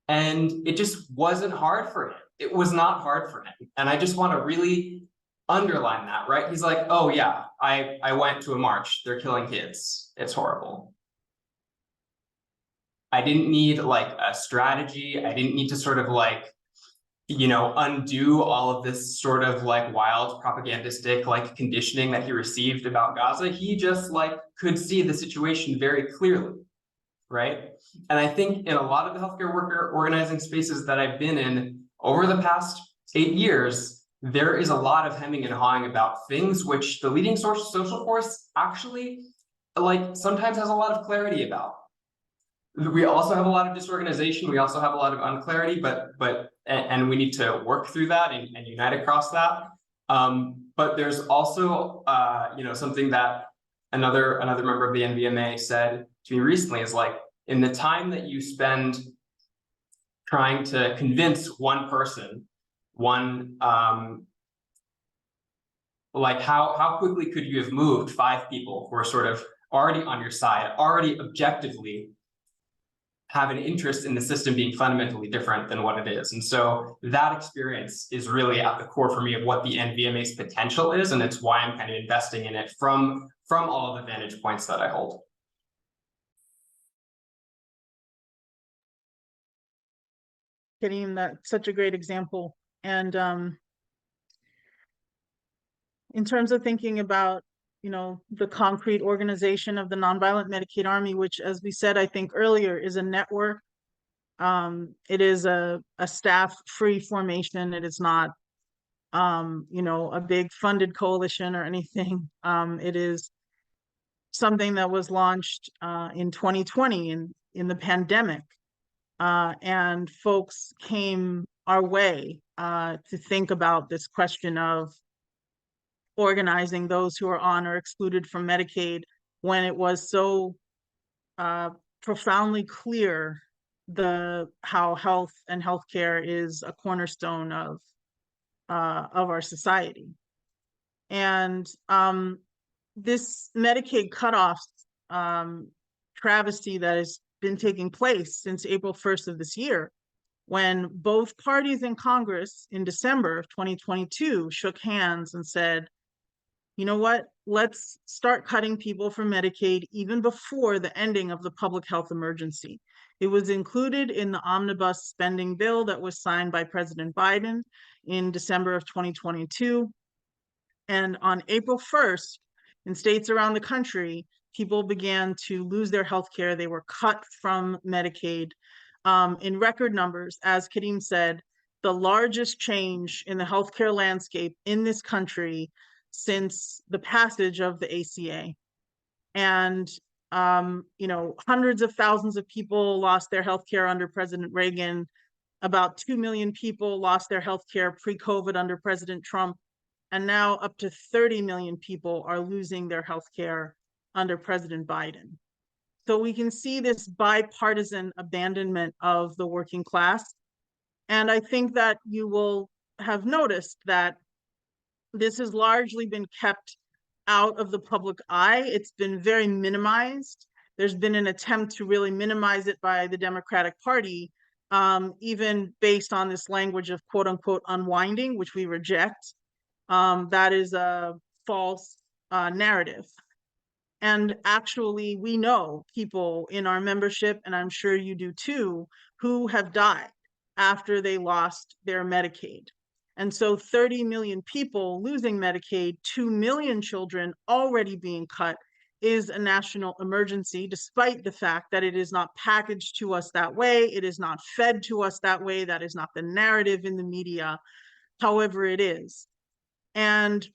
G: And it just wasn't hard for him. It was not hard for him. And I just want to really underline that, right? He's like, oh yeah, I went to a march. They're killing kids. It's horrible. I didn't need like a strategy. I didn't need to sort of like, you know, undo all of this sort of like wild propagandistic like conditioning that he received about Gaza. He just like could see the situation very clearly, right? And I think in a lot of the healthcare worker organizing spaces that I've been in over the past 8 years, there is a lot of hemming and hawing about things which the leading social force actually like sometimes has a lot of clarity about. We also have a lot of disorganization. We also have a lot of unclarity, and we need to work through that and unite across that. But there's also, you know, something that another member of the NVMA said to me recently is like, in the time that you spend trying to convince one person, like how quickly could you have moved 5 people who are sort of already on your side, already objectively have an interest in the system being fundamentally different than what it is. And so that experience is really at the core for me of what the NVMA's potential is, and it's why I'm kind of investing in it from all of the vantage points that I hold.
C: Kareem, that's such a great example. And in terms of thinking about, you know, the concrete organization of the Nonviolent Medicaid Army, which, as we said, I think earlier, is a network. It is a staff-free formation. It is not, you know, a big funded coalition or anything. It is something that was launched in 2020 in the pandemic. And folks came our way to think about this question of organizing those who are on or excluded from Medicaid when it was so profoundly clear how health and healthcare is a cornerstone of our society. And this Medicaid cutoff travesty that has been taking place since April 1st of this year, when both parties in Congress in December of 2022 shook hands and said, you know what, let's start cutting people from Medicaid even before the ending of the public health emergency. It was included in the omnibus spending bill that was signed by President Biden in December of 2022. And on April 1st, in states around the country, people began to lose their health care. They were cut from Medicaid in record numbers. As Kareem said, the largest change in the healthcare landscape in this country since the passage of the ACA. And, you know, hundreds of thousands of people lost their healthcare under President Reagan. About 2 million people lost their healthcare pre-COVID under President Trump. And now up to 30 million people are losing their healthcare under President Biden. So we can see this bipartisan abandonment of the working class. And I think that you will have noticed that this has largely been kept out of the public eye. It's been very minimized. There's been an attempt to really minimize it by the Democratic Party, even based on this language of quote unquote unwinding, which we reject. That is a false narrative. And actually, we know people in our membership, and I'm sure you do too, who have died after they lost their Medicaid. And so 30 million people losing Medicaid, 2 million children already being cut, is a national emergency, despite the fact that it is not packaged to us that way. It is not fed to us that way. That is not the narrative in the media, however it is. And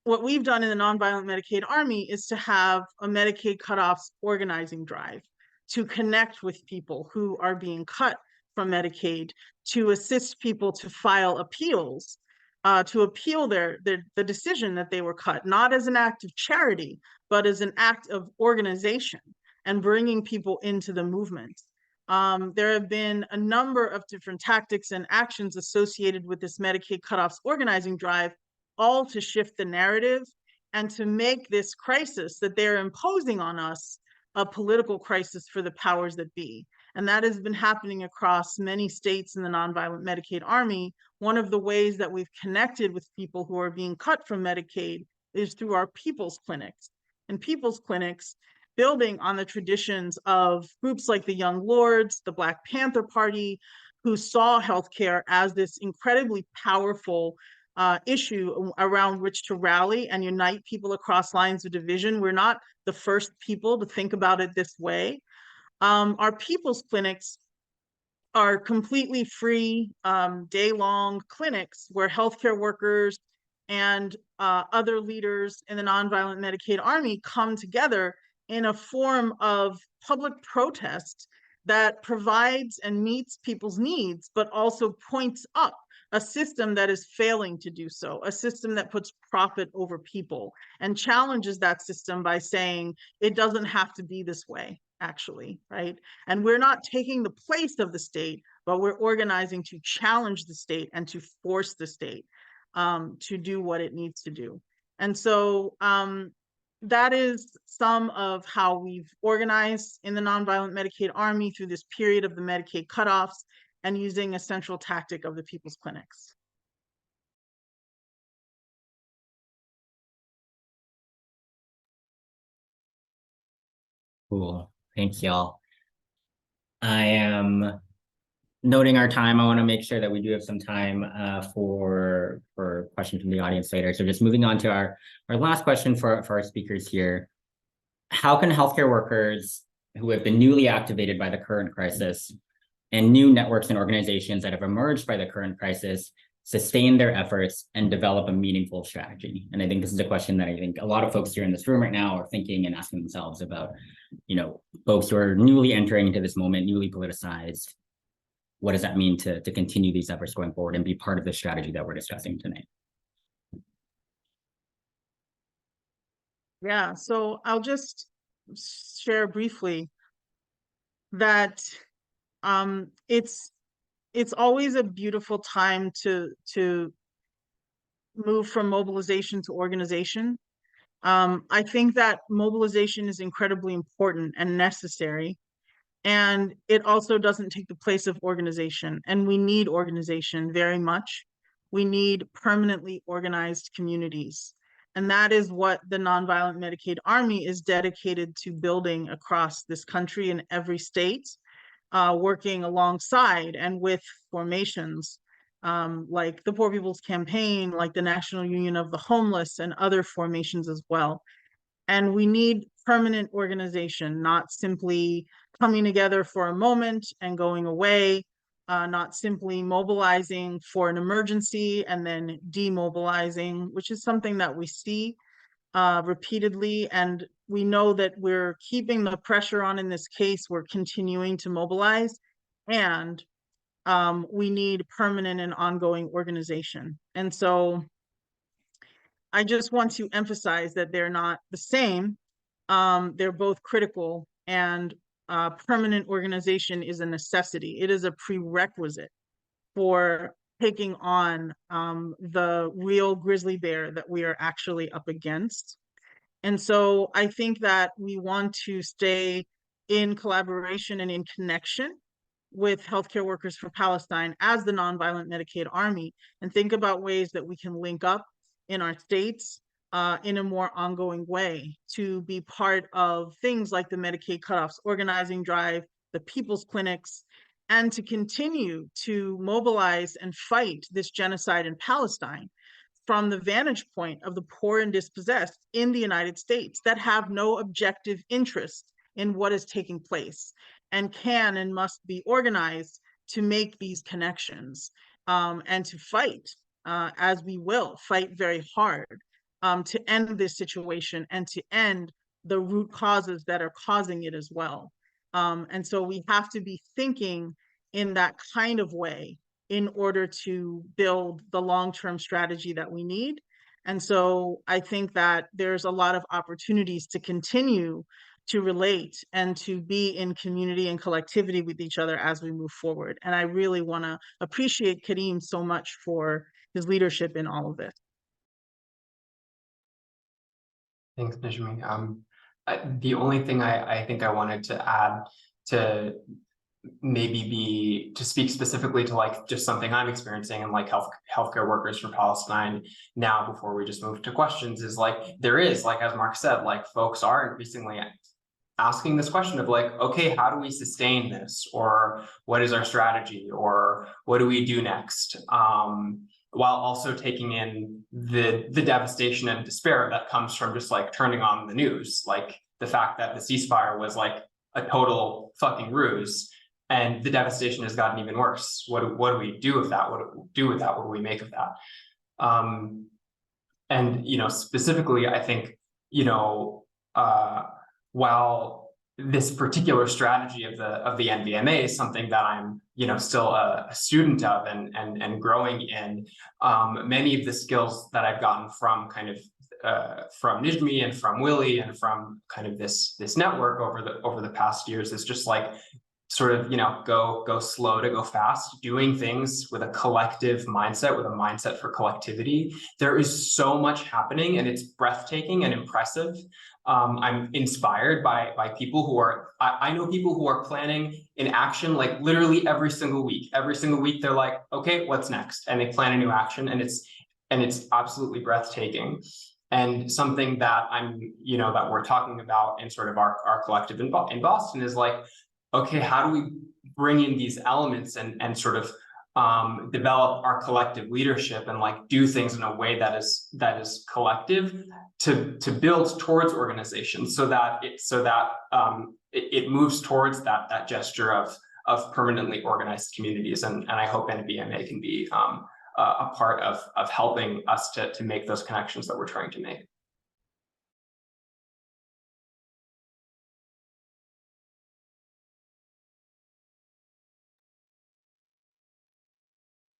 C: what we've done in the Nonviolent Medicaid Army is to have a Medicaid cutoffs organizing drive to connect with people who are being cut from Medicaid, to assist people to file appeals, to appeal the decision that they were cut, not as an act of charity, but as an act of organization and bringing people into the movement. There have been a number of different tactics and actions associated with this Medicaid cutoffs organizing drive, all to shift the narrative and to make this crisis that they're imposing on us a political crisis for the powers that be. And that has been happening across many states in the Nonviolent Medicaid Army. One of the ways that we've connected with people who are being cut from Medicaid is through our people's clinics. And people's clinics, building on the traditions of groups like the Young Lords, the Black Panther Party, who saw healthcare as this incredibly powerful issue around which to rally and unite people across lines of division. We're not the first people to think about it this way. Our people's clinics are completely free, day-long clinics where healthcare workers and other leaders in the Nonviolent Medicaid Army come together in a form of public protest that provides and meets people's needs, but also points up a system that is failing to do so, a system that puts profit over people, and challenges that system by saying it doesn't have to be this way, actually, right? And we're not taking the place of the state, but we're organizing to challenge the state and to force the state to do what it needs to do. And so that is some of how we've organized in the Nonviolent Medicaid Army through this period of the Medicaid cutoffs and using a central tactic of the people's clinics.
A: Cool. Thanks, y'all. I am noting our time. I want to make sure that we do have some time for questions from the audience later. So just moving on to our last question for our speakers here. How can healthcare workers who have been newly activated by the current crisis and new networks and organizations that have emerged by the current crisis sustain their efforts and develop a meaningful strategy? And I think this is a question that I think a lot of folks here in this room right now are thinking and asking themselves about, you know, folks who are newly entering into this moment, newly politicized. What does that mean to continue these efforts going forward and be part of the strategy that we're discussing tonight?
C: Yeah, so I'll just share briefly that it's always a beautiful time to move from mobilization to organization. I think that mobilization is incredibly important and necessary, and it also doesn't take the place of organization. And we need organization very much. We need permanently organized communities. And that is what the Nonviolent Medicaid Army is dedicated to building across this country in every state, working alongside and with formations like the Poor People's Campaign, like the National Union of the Homeless, and other formations as well. And we need permanent organization, not simply coming together for a moment and going away, not simply mobilizing for an emergency and then demobilizing, which is something that we see repeatedly. And we know that we're keeping the pressure on in this case. We're continuing to mobilize, and we need permanent and ongoing organization. And so I just want to emphasize that they're not the same. They're both critical, and permanent organization is a necessity. It is a prerequisite for taking on the real grizzly bear that we are actually up against. And so I think that we want to stay in collaboration and in connection with healthcare workers for Palestine as the Nonviolent Medicaid Army, and think about ways that we can link up in our states in a more ongoing way to be part of things like the Medicaid Cutoffs Organizing Drive, the People's Clinics, and to continue to mobilize and fight this genocide in Palestine from the vantage point of the poor and dispossessed in the United States that have no objective interest in what is taking place, and can and must be organized to make these connections and to fight, as we will fight very hard to end this situation and to end the root causes that are causing it as well. And so we have to be thinking in that kind of way in order to build the long-term strategy that we need. And so I think that there's a lot of opportunities to continue to relate and to be in community and collectivity with each other as we move forward. And I really want to appreciate Kareem so much for his leadership in all of this.
G: Thanks, Nijmie. The only thing I think I wanted to add to maybe be to speak specifically to like just something I'm experiencing and like healthcare workers for Palestine now before we just move to questions is like there is, like as Mark said, like folks are increasingly asking this question of like, okay, how do we sustain this, or what is our strategy, or what do we do next, while also taking in the devastation and despair that comes from just like turning on the news, like the fact that the ceasefire was like a total fucking ruse. And the devastation has gotten even worse. What do we do with that? What do we do with that? What do we make of that? And you know, specifically, I think, you know, while this particular strategy of the NVMA is something that I'm, you know, still a student of and growing in, many of the skills that I've gotten from kind of from Nijmie and from Willie and from kind of this network over the past years is just like sort of, you know, go slow to go fast, doing things with a collective mindset, with a mindset for collectivity. There is so much happening and it's breathtaking and impressive. I'm inspired by people who are, I know people who are planning in action like literally every single week. Every single week they're like, okay, what's next? And they plan a new action, and it's absolutely breathtaking. And something that you know, that we're talking about in sort of our collective in Boston is like, okay, how do we bring in these elements and sort of develop our collective leadership and like do things in a way that is collective to build towards organization, so that it moves towards that gesture of permanently organized communities. And I hope NBMA can be a part of helping us to make those connections that we're trying to make.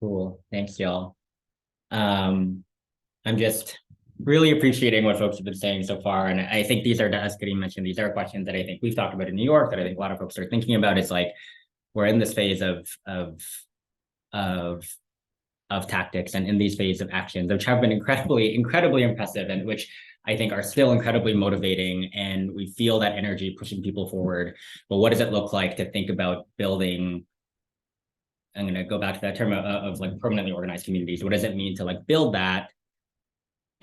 A: Cool. Thanks, y'all. I'm just really appreciating what folks have been saying so far. And I think these are, as Kareem mentioned, these are questions that I think we've talked about in New York that I think a lot of folks are thinking about. It's like, we're in this phase of tactics and in these phases of actions, which have been incredibly impressive, and which I think are still incredibly motivating. And we feel that energy pushing people forward. But what does it look like to think about building, I'm going to go back to that term of like permanently organized communities. What does it mean to like build that?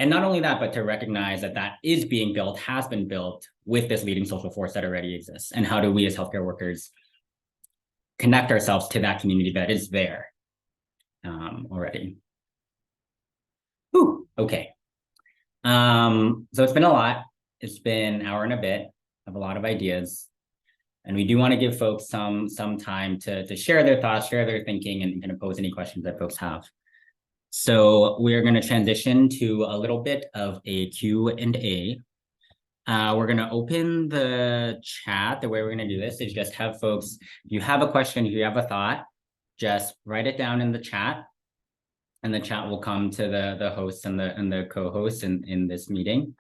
A: And not only that, but to recognize that that is being built, has been built with this leading social force that already exists. And how do we as healthcare workers connect ourselves to that community that is there already? Whew, okay. So it's been a lot. It's been an hour and a bit of a lot of ideas. And we do want to give folks some time to share their thoughts, share their thinking, and kind of pose any questions that folks have. So we're going to transition to a little bit of a Q&A. We're going to open the chat. The way we're going to do this is just have folks, if you have a question, if you have a thought, just write it down in the chat, and the chat will come to the hosts and the co-hosts in this meeting.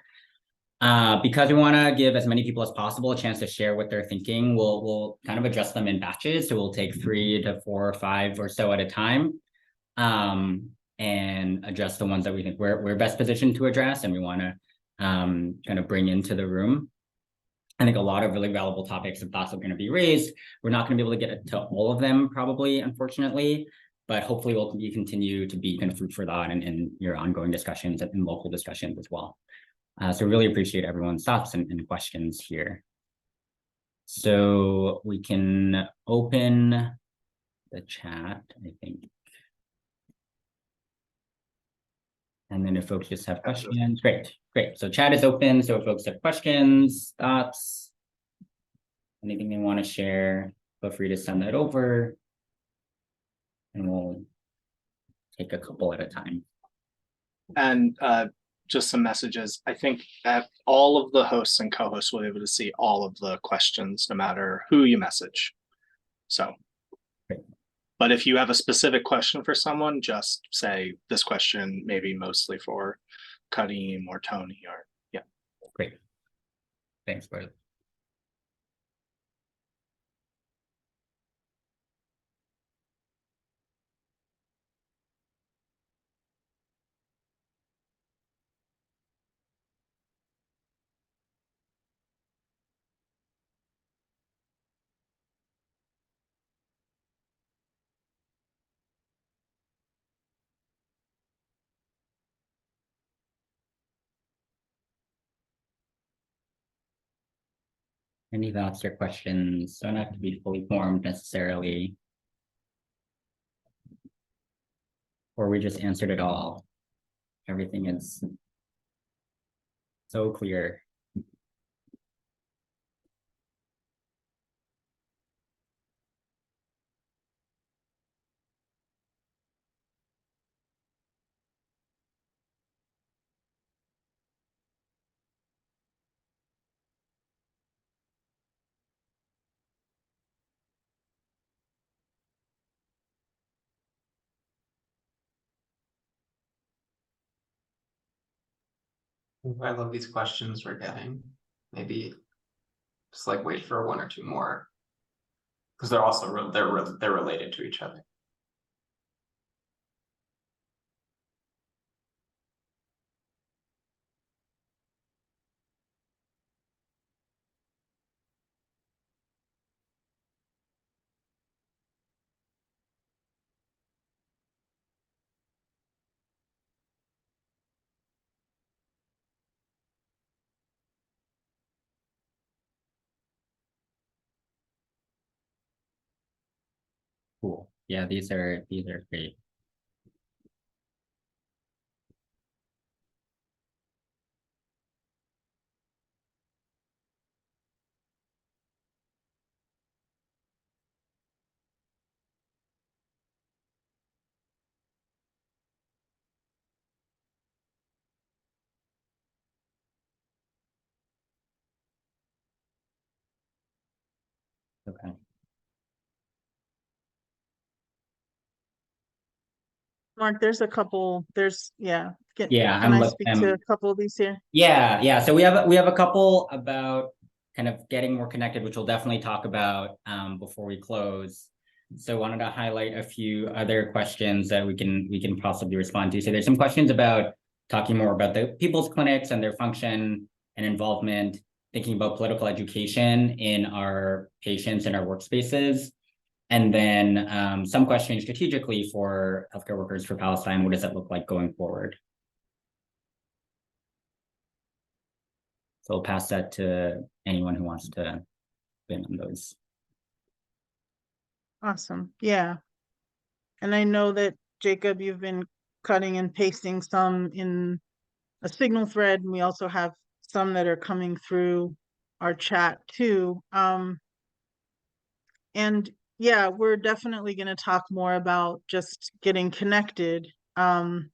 A: Because we want to give as many people as possible a chance to share what they're thinking, we'll kind of adjust them in batches. So we'll take 3 to 4 or 5 or so at a time, and adjust the ones that we think we're best positioned to address and we want to kind of bring into the room. I think a lot of really valuable topics and thoughts are going to be raised. We're not going to be able to get to all of them, probably, unfortunately, but hopefully you continue to be kind of food for thought in your ongoing discussions and in local discussions as well. So really appreciate everyone's thoughts and questions here. So we can open the chat, I think. And then if folks just have questions, great. So chat is open. So if folks have questions, thoughts, anything they want to share, feel free to send that over. And we'll take a couple at a time.
H: And just some messages. I think that all of the hosts and co-hosts will be able to see all of the questions, no matter who you message. So,
A: great.
H: But if you have a specific question for someone, just say this question maybe mostly for Kareem or Tony or, yeah.
A: Great. Thanks, Bartley. Any thoughts or questions? Don't have to be fully formed necessarily. Or we just answered it all. Everything is so clear.
G: I love these questions we're getting. Maybe just like wait for one or two more, because they're also they're related to each other.
A: Cool. Yeah, these are great. Okay.
C: Mark, there's a couple,
A: Yeah,
C: can I speak to a couple of these here?
A: Yeah. So we have a couple about kind of getting more connected, which we'll definitely talk about before we close. So I wanted to highlight a few other questions that we can possibly respond to. So there's some questions about talking more about the people's clinics and their function and involvement, thinking about political education in our patients and our workspaces. And then some questions strategically for healthcare workers for Palestine. What does that look like going forward? So I'll pass that to anyone who wants to spin on those.
C: Awesome. Yeah. And I know that, Jacob, you've been cutting and pasting some in a Signal thread, and we also have some that are coming through our chat too. And yeah, we're definitely going to talk more about just getting connected. I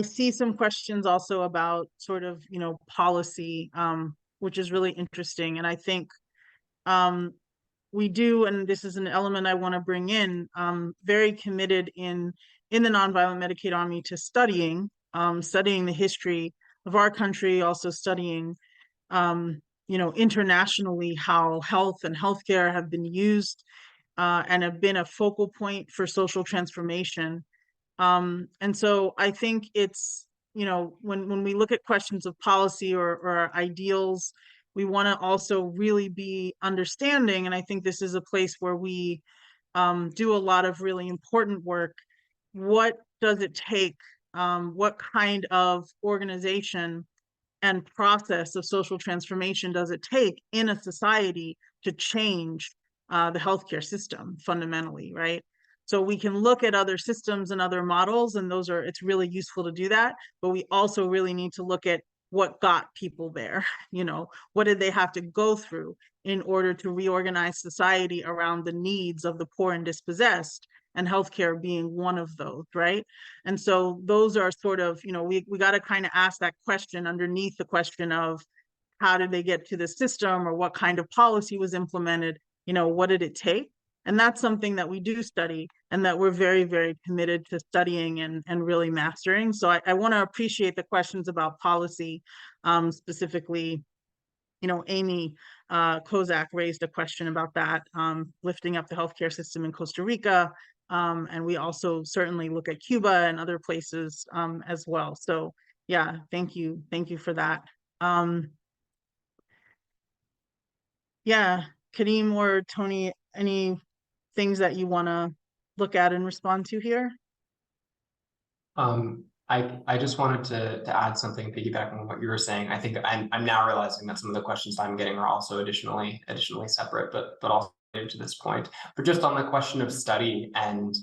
C: see some questions also about sort of, policy, which is really interesting. And I think we do, and this is an element I want to bring in, very committed in the Nonviolent Medicaid Army to studying the history of our country, also studying, internationally how health and healthcare have been used and have been a focal point for social transformation. And so I think it's, when we look at questions of policy or ideals, we want to also really be understanding. And I think this is a place where we do a lot of really important work. What does it take? What kind of organization and process of social transformation does it take in a society to change the healthcare system fundamentally, right? So we can look at other systems and other models, and it's really useful to do that. But we also really need to look at what got people there. What did they have to go through in order to reorganize society around the needs of the poor and dispossessed, and healthcare being one of those, right? And so those are sort of, we got to kind of ask that question underneath the question of how did they get to the system, or what kind of policy was implemented, what did it take? And that's something that we do study, and that we're very, very committed to studying and really mastering. So I want to appreciate the questions about policy, specifically, Amy Kozak raised a question about that, lifting up the healthcare system in Costa Rica. And we also certainly look at Cuba and other places as well. So yeah, thank you. Thank you for that. Yeah, Kareem or Tony, any things that you want to look at and respond to here?
G: I just wanted to add something piggybacking on what you were saying. I think I'm now realizing that some of the questions I'm getting are also additionally separate, but also related to this point. But just on the question of study and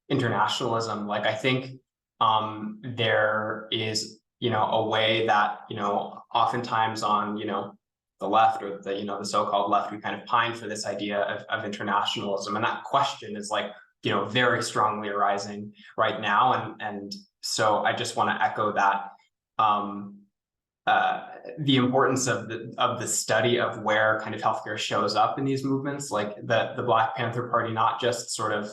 G: internationalism, like I think there is, you know, a way that, you know, oftentimes on, you know, the left or the, you know, the so-called left, we kind of pine for this idea of internationalism, and that question is like, you know, very strongly arising right now, and so I just want to echo that the importance of the study of where kind of healthcare shows up in these movements, like the Black Panther Party, not just sort of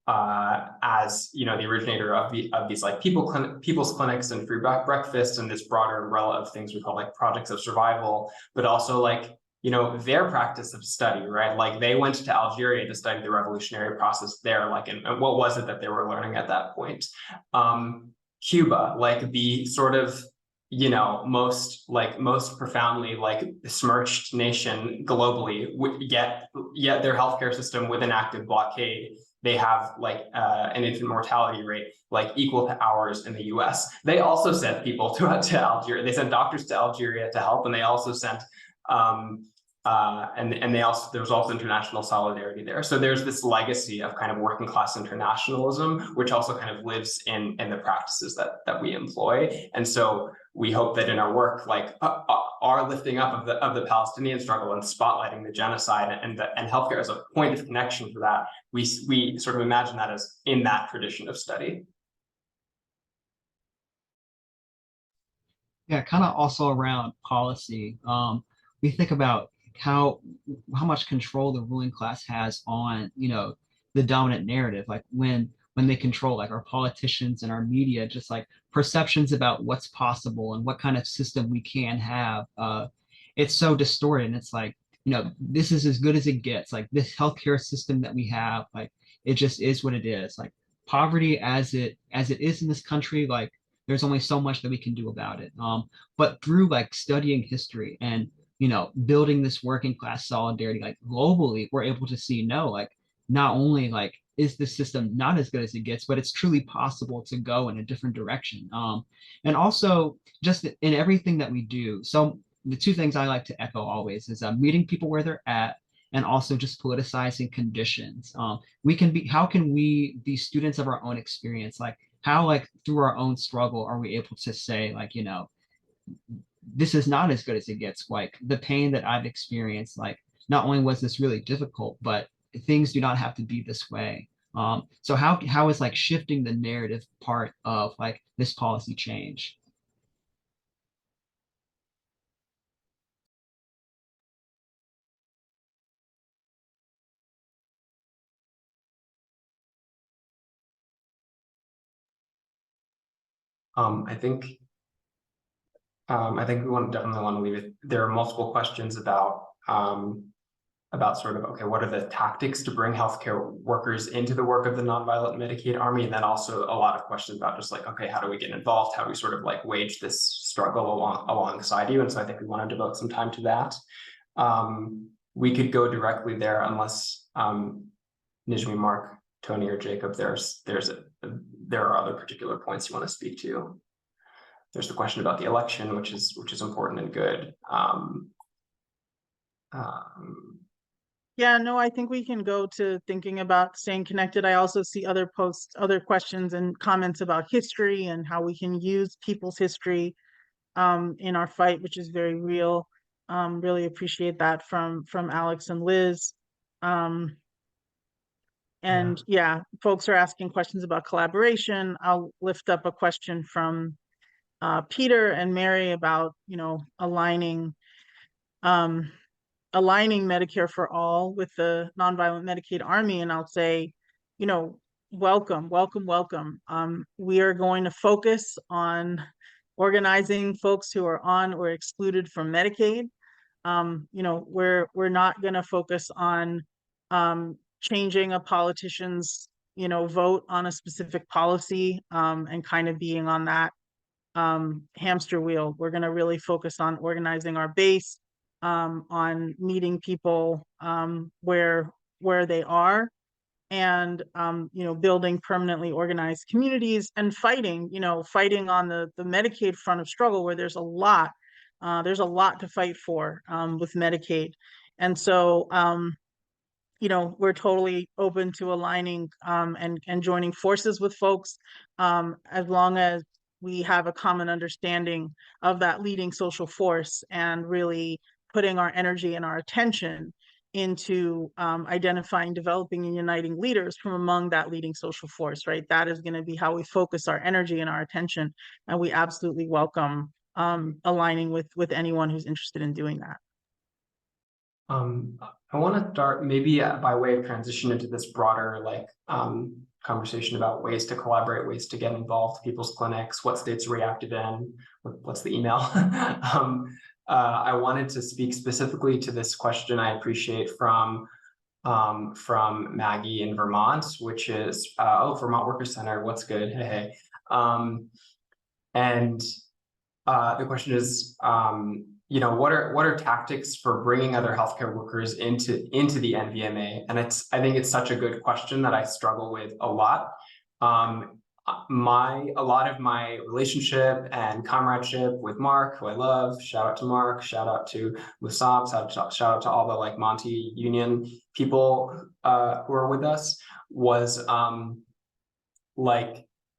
G: as, you know, the originator of these like people's clinics and free breakfast and this broader umbrella of things we call like projects of survival, but also like, you know, their practice of study, right? Like they went to Algeria to study the revolutionary process there, like, and what was it that they were learning at that point? Cuba, like the sort of, you know, most profoundly like besmirched nation globally, yet their healthcare system with an active blockade, they have like an infant mortality rate like equal to ours in the US. They also sent people to Algeria. They sent doctors to Algeria to help, and they also sent and they also, there was also international solidarity there. So there's this legacy of kind of working class internationalism, which also kind of lives in the practices that we employ. And so we hope that in our work, like our lifting up of the Palestinian struggle and spotlighting the genocide and healthcare as a point of connection for that, we sort of imagine that as in that tradition of study.
B: Yeah, kind of also around policy. We think about how much control the ruling class has on, you know, the dominant narrative, like when they control like our politicians and our media, just like perceptions about what's possible and what kind of system we can have. It's so distorted, and it's like, you know, this is as good as it gets. Like this healthcare system that we have, like it just is what it is. Like poverty as it is in this country, like there's only so much that we can do about it. But through like studying history and, you know, building this working class solidarity, like globally, we're able to see, no, like not only like is the system not as good as it gets, but it's truly possible to go in a different direction. And also just in everything that we do. So the two things I like to echo always is meeting people where they're at, and also just politicizing conditions. We can be, how can we be students of our own experience? Like how, like through our own struggle, are we able to say like, you know, this is not as good as it gets. Like the pain that I've experienced, like not only was this really difficult, but things do not have to be this way. So how is like shifting the narrative part of like this policy change?
G: I think we definitely want to leave it. There are multiple questions about sort of, okay, what are the tactics to bring healthcare workers into the work of the Nonviolent Medicaid Army? And then also a lot of questions about just like, okay, how do we get involved? How do we sort of like wage this struggle alongside you? And so I think we want to devote some time to that. We could go directly there unless Nijmie, Mark, Tony, or Jacob, there are other particular points you want to speak to. There's the question about the election, which is important and good.
C: Yeah, no, I think we can go to thinking about staying connected. I also see other posts, other questions and comments about history and how we can use people's history in our fight, which is very real. Really appreciate that from Alex and Liz. And yeah, folks are asking questions about collaboration. I'll lift up a question from Peter and Mary about, you know, aligning Medicare for all with the Nonviolent Medicaid Army. And I'll say, you know, welcome. We are going to focus on organizing folks who are on or excluded from Medicaid. You know, we're not going to focus on changing a politician's, you know, vote on a specific policy and kind of being on that hamster wheel. We're going to really focus on organizing our base, on meeting people where they are, and building permanently organized communities and fighting on the Medicaid front of struggle, where there's a lot to fight for with Medicaid. And so we're totally open to aligning and joining forces with folks as long as we have a common understanding of that leading social force, and really putting our energy and our attention into identifying, developing, and uniting leaders from among that leading social force, right? That is going to be how we focus our energy and our attention. And we absolutely welcome aligning with anyone who's interested in doing that.
G: I want to start maybe by way of transition into this broader conversation about ways to collaborate, ways to get involved, people's clinics, what states are we active in, what's the email. I wanted to speak specifically to this question I appreciate from Maggie in Vermont, which is, Vermont Workers Center, what's good, hey. And the question is, what are tactics for bringing other healthcare workers into the NVMA? And I think it's such a good question that I struggle with a lot. A lot of my relationship and comradeship with Mark, who I love, shout out to Mark, shout out to Musab, shout out to all the Monty Union people who are with us, was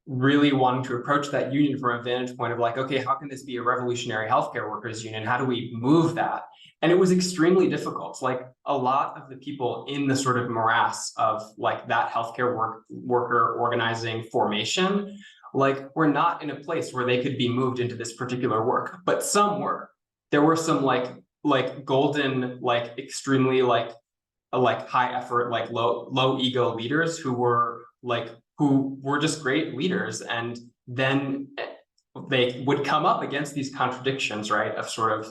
G: really wanting to approach that union from a vantage point of okay, how can this be a revolutionary healthcare workers union? How do we move that? And it was extremely difficult. A lot of the people in the sort of morass of that healthcare worker organizing formation, were not in a place where they could be moved into this particular work, but some were. There were some golden, extremely high effort, low ego leaders who were just great leaders, and then they would come up against these contradictions, right, of sort of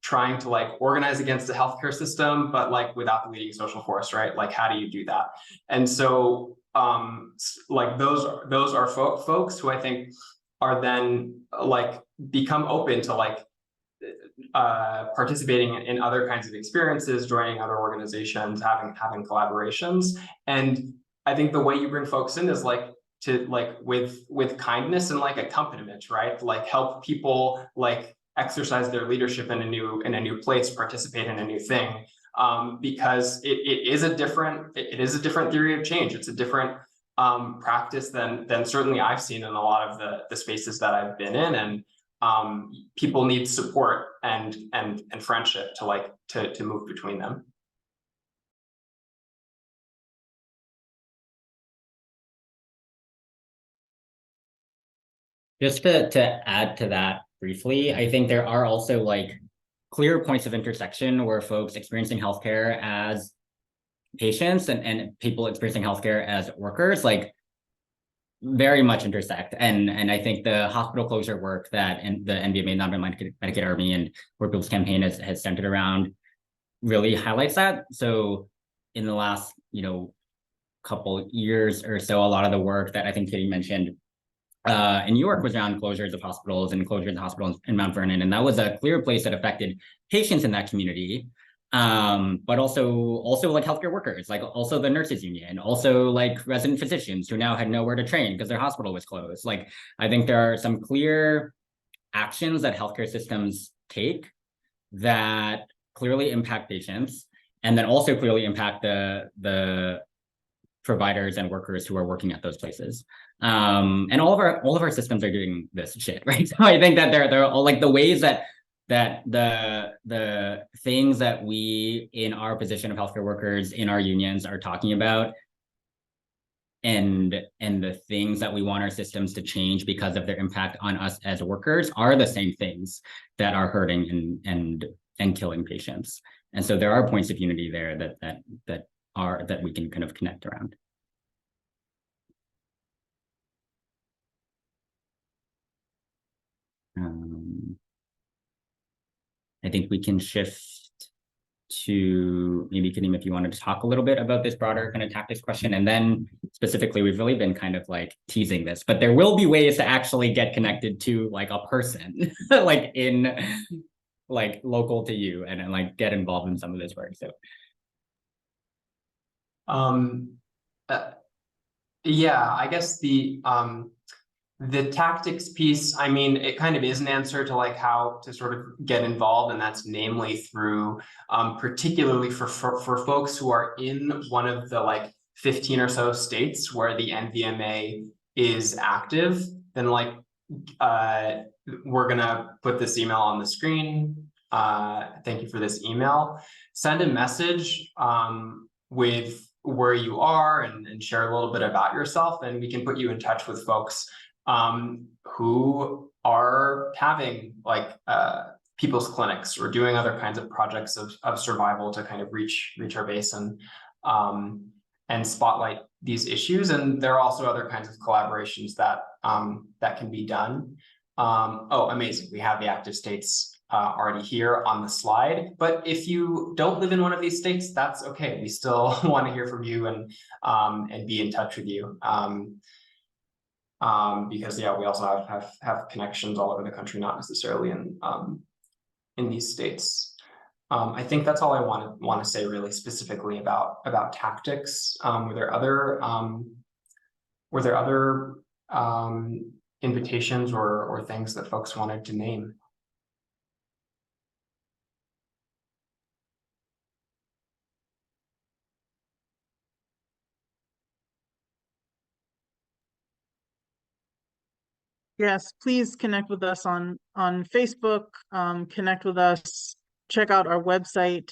G: trying to organize against the healthcare system, but without the leading social force, right? How do you do that? And so those are folks who I think are then become open to participating in other kinds of experiences, joining other organizations, having collaborations. And I think the way you bring folks in is with kindness and accompaniment, right? Help people exercise their leadership in a new place, participate in a new thing, because it is a different theory of change. It's a different practice than certainly I've seen in a lot of the spaces that I've been in, and people need support and friendship to move between them.
A: Just to add to that briefly, I think there are also clear points of intersection where folks experiencing healthcare as patients and people experiencing healthcare as workers very much intersect. And I think the hospital closure work that the NVMA, Nonviolent Medicaid Army, and Work People's Campaign has centered around really highlights that. So in the last couple years or so, a lot of the work that I think Katie mentioned in New York was around closures of hospitals and closures of hospitals in Mount Vernon. And that was a clear place that affected patients in that community, but also healthcare workers, also the nurses union, also resident physicians who now had nowhere to train because their hospital was closed. I think there are some clear actions that healthcare systems take that clearly impact patients, and then also clearly impact the providers and workers who are working at those places. And all of our systems are doing this shit, right? So I think that they're all the ways that the things that we in our position of healthcare workers in our unions are talking about, and the things that we want our systems to change because of their impact on us as workers, are the same things that are hurting and killing patients. And so there are points of unity there that we can kind of connect around. I think we can shift to maybe Kadeem, if you wanted to talk a little bit about this broader kind of tactics question. And then specifically, we've really been kind of teasing this, but there will be ways to actually get connected to a person in local to you, and get involved in some of this work. So
G: Yeah, I guess the tactics piece, I mean, it kind of is an answer to like how to sort of get involved, and that's namely through particularly for folks who are in one of the like 15 or so states where the NVMA is active, then like we're gonna put this email on the screen. Thank you for this email. Send a message with where you are and share a little bit about yourself, and we can put you in touch with folks who are having like people's clinics or doing other kinds of projects of survival to kind of reach our base and spotlight these issues. And there are also other kinds of collaborations that that can be done. Oh, amazing! We have the active states already here on the slide. But if you don't live in one of these states, that's okay. We still want to hear from you and be in touch with you. Because yeah, we also have connections all over the country, not necessarily in these states. I think that's all I want to say really specifically about tactics. Were there other invitations or things that folks wanted to name?
C: Yes, please connect with us on Facebook, connect with us, check out our website,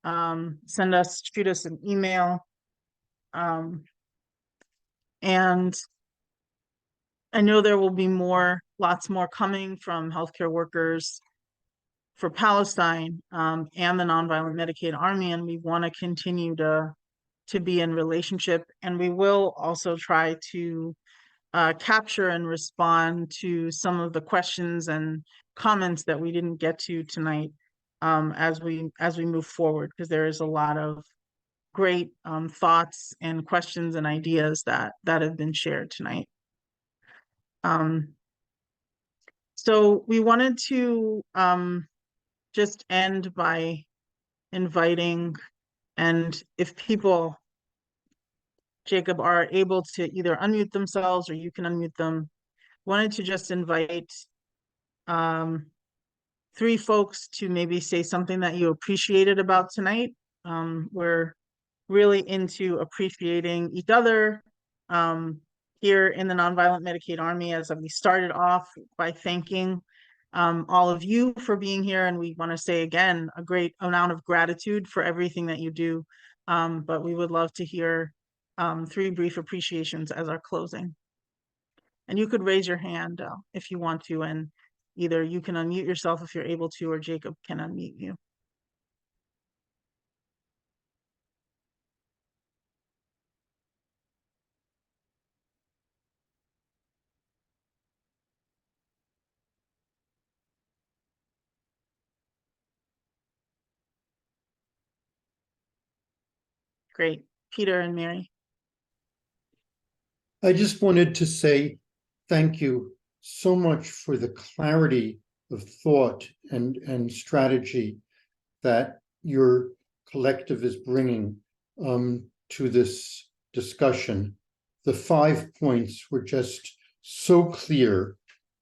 C: shoot us an email. And I know there will be lots more coming from healthcare workers for Palestine and the Nonviolent Medicaid Army, and we want to continue to be in relationship. And we will also try to capture and respond to some of the questions and comments that we didn't get to tonight as we move forward, because there is a lot of great thoughts and questions and ideas that have been shared tonight. So we wanted to just end by inviting, and if people, Jacob, are able to either unmute themselves or you can unmute them, wanted to just invite 3 folks to maybe say something that you appreciated about tonight. We're really into appreciating each other here in the Nonviolent Medicaid Army, as we started off by thanking all of you for being here. And we want to say again, a great amount of gratitude for everything that you do. But we would love to hear 3 brief appreciations as our closing. And you could raise your hand if you want to, and either you can unmute yourself if you're able to, or Jacob can unmute you. Great. Peter and Mary.
I: I just wanted to say thank you so much for the clarity of thought and strategy that your collective is bringing to this discussion. The 5 points were just so clear,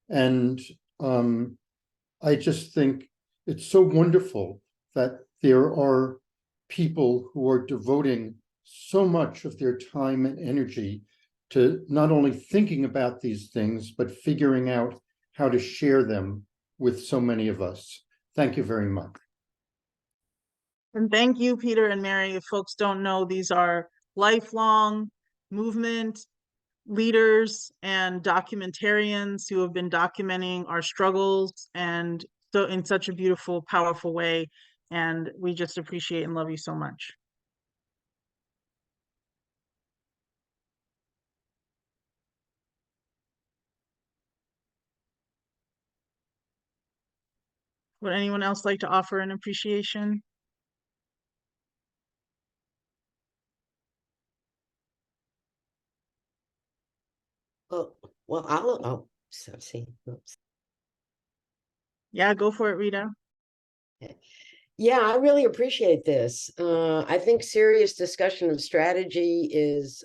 I: and I just think it's so wonderful that there are people who are devoting so much of their time and energy to not only thinking about these things, but figuring out how to share them with so many of us. Thank you very much.
C: And thank you, Peter and Mary. If folks don't know, these are lifelong movement leaders and documentarians who have been documenting our struggles, and so in such a beautiful, powerful way. And we just appreciate and love you so much. Would anyone else like to offer an appreciation?
F: Well, I'll see. Oops.
C: Yeah, go for it, Rita.
J: Yeah, I really appreciate this. I think serious discussion of strategy is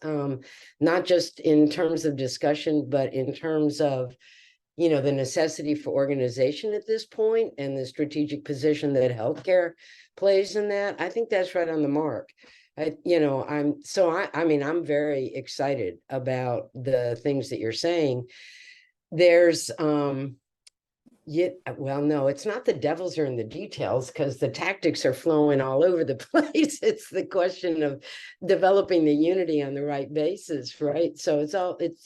J: not just in terms of discussion, but in terms of, the necessity for organization at this point and the strategic position that healthcare plays in that. I think that's right on the mark. I'm very excited about the things that you're saying. There's Yeah, well, no, it's not the devils are in the details because the tactics are flowing all over the place. It's the question of developing the unity on the right basis, right? So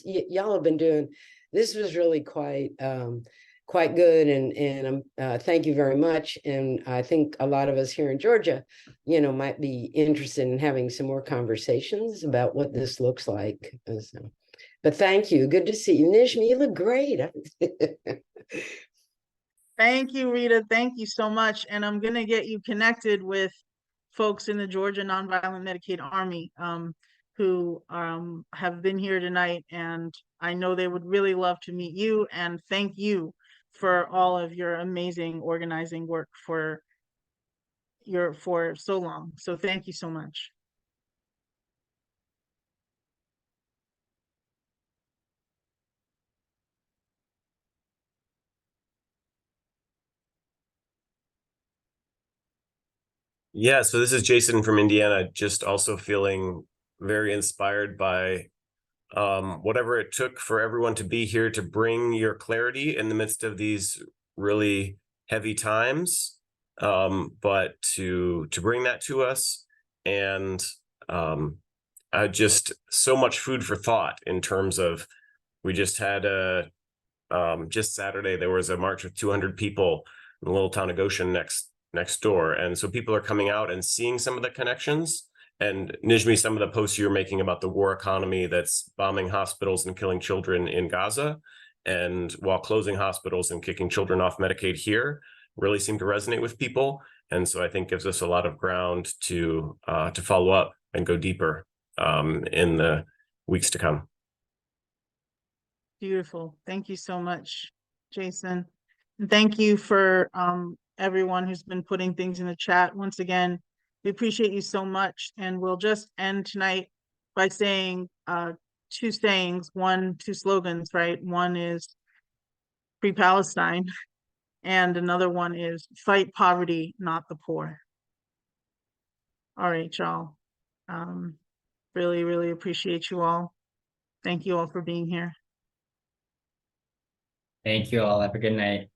J: y'all have been doing this was really quite good, and thank you very much. And I think a lot of us here in Georgia, might be interested in having some more conversations about what this looks like. So, but thank you. Good to see you, Nijmie. You look great.
C: Thank you, Rita. Thank you so much. And I'm going to get you connected with folks in the Georgia Nonviolent Medicaid Army who have been here tonight. And I know they would really love to meet you. And thank you for all of your amazing organizing work for so long. So thank you so much.
K: Yeah, so this is Jason from Indiana, just also feeling very inspired by whatever it took for everyone to be here to bring your clarity in the midst of these really heavy times, but to bring that to us, and just so much food for thought in terms of, we just had just Saturday there was a march with 200 people in the little town of Goshen next door, and so people are coming out and seeing some of the connections. And Nijmie, some of the posts you're making about the war economy that's bombing hospitals and killing children in Gaza, and while closing hospitals and kicking children off Medicaid here, really seem to resonate with people. And so I think gives us a lot of ground to follow up and go deeper in the weeks to come.
C: Beautiful. Thank you so much, Jason. And thank you for everyone who's been putting things in the chat. Once again, we appreciate you so much. And we'll just end tonight by saying two slogans, right? One is Free Palestine, and another one is Fight Poverty, Not the Poor. All right, y'all. Really, really appreciate you all. Thank you all for being here.
A: Thank you all. Have a good night.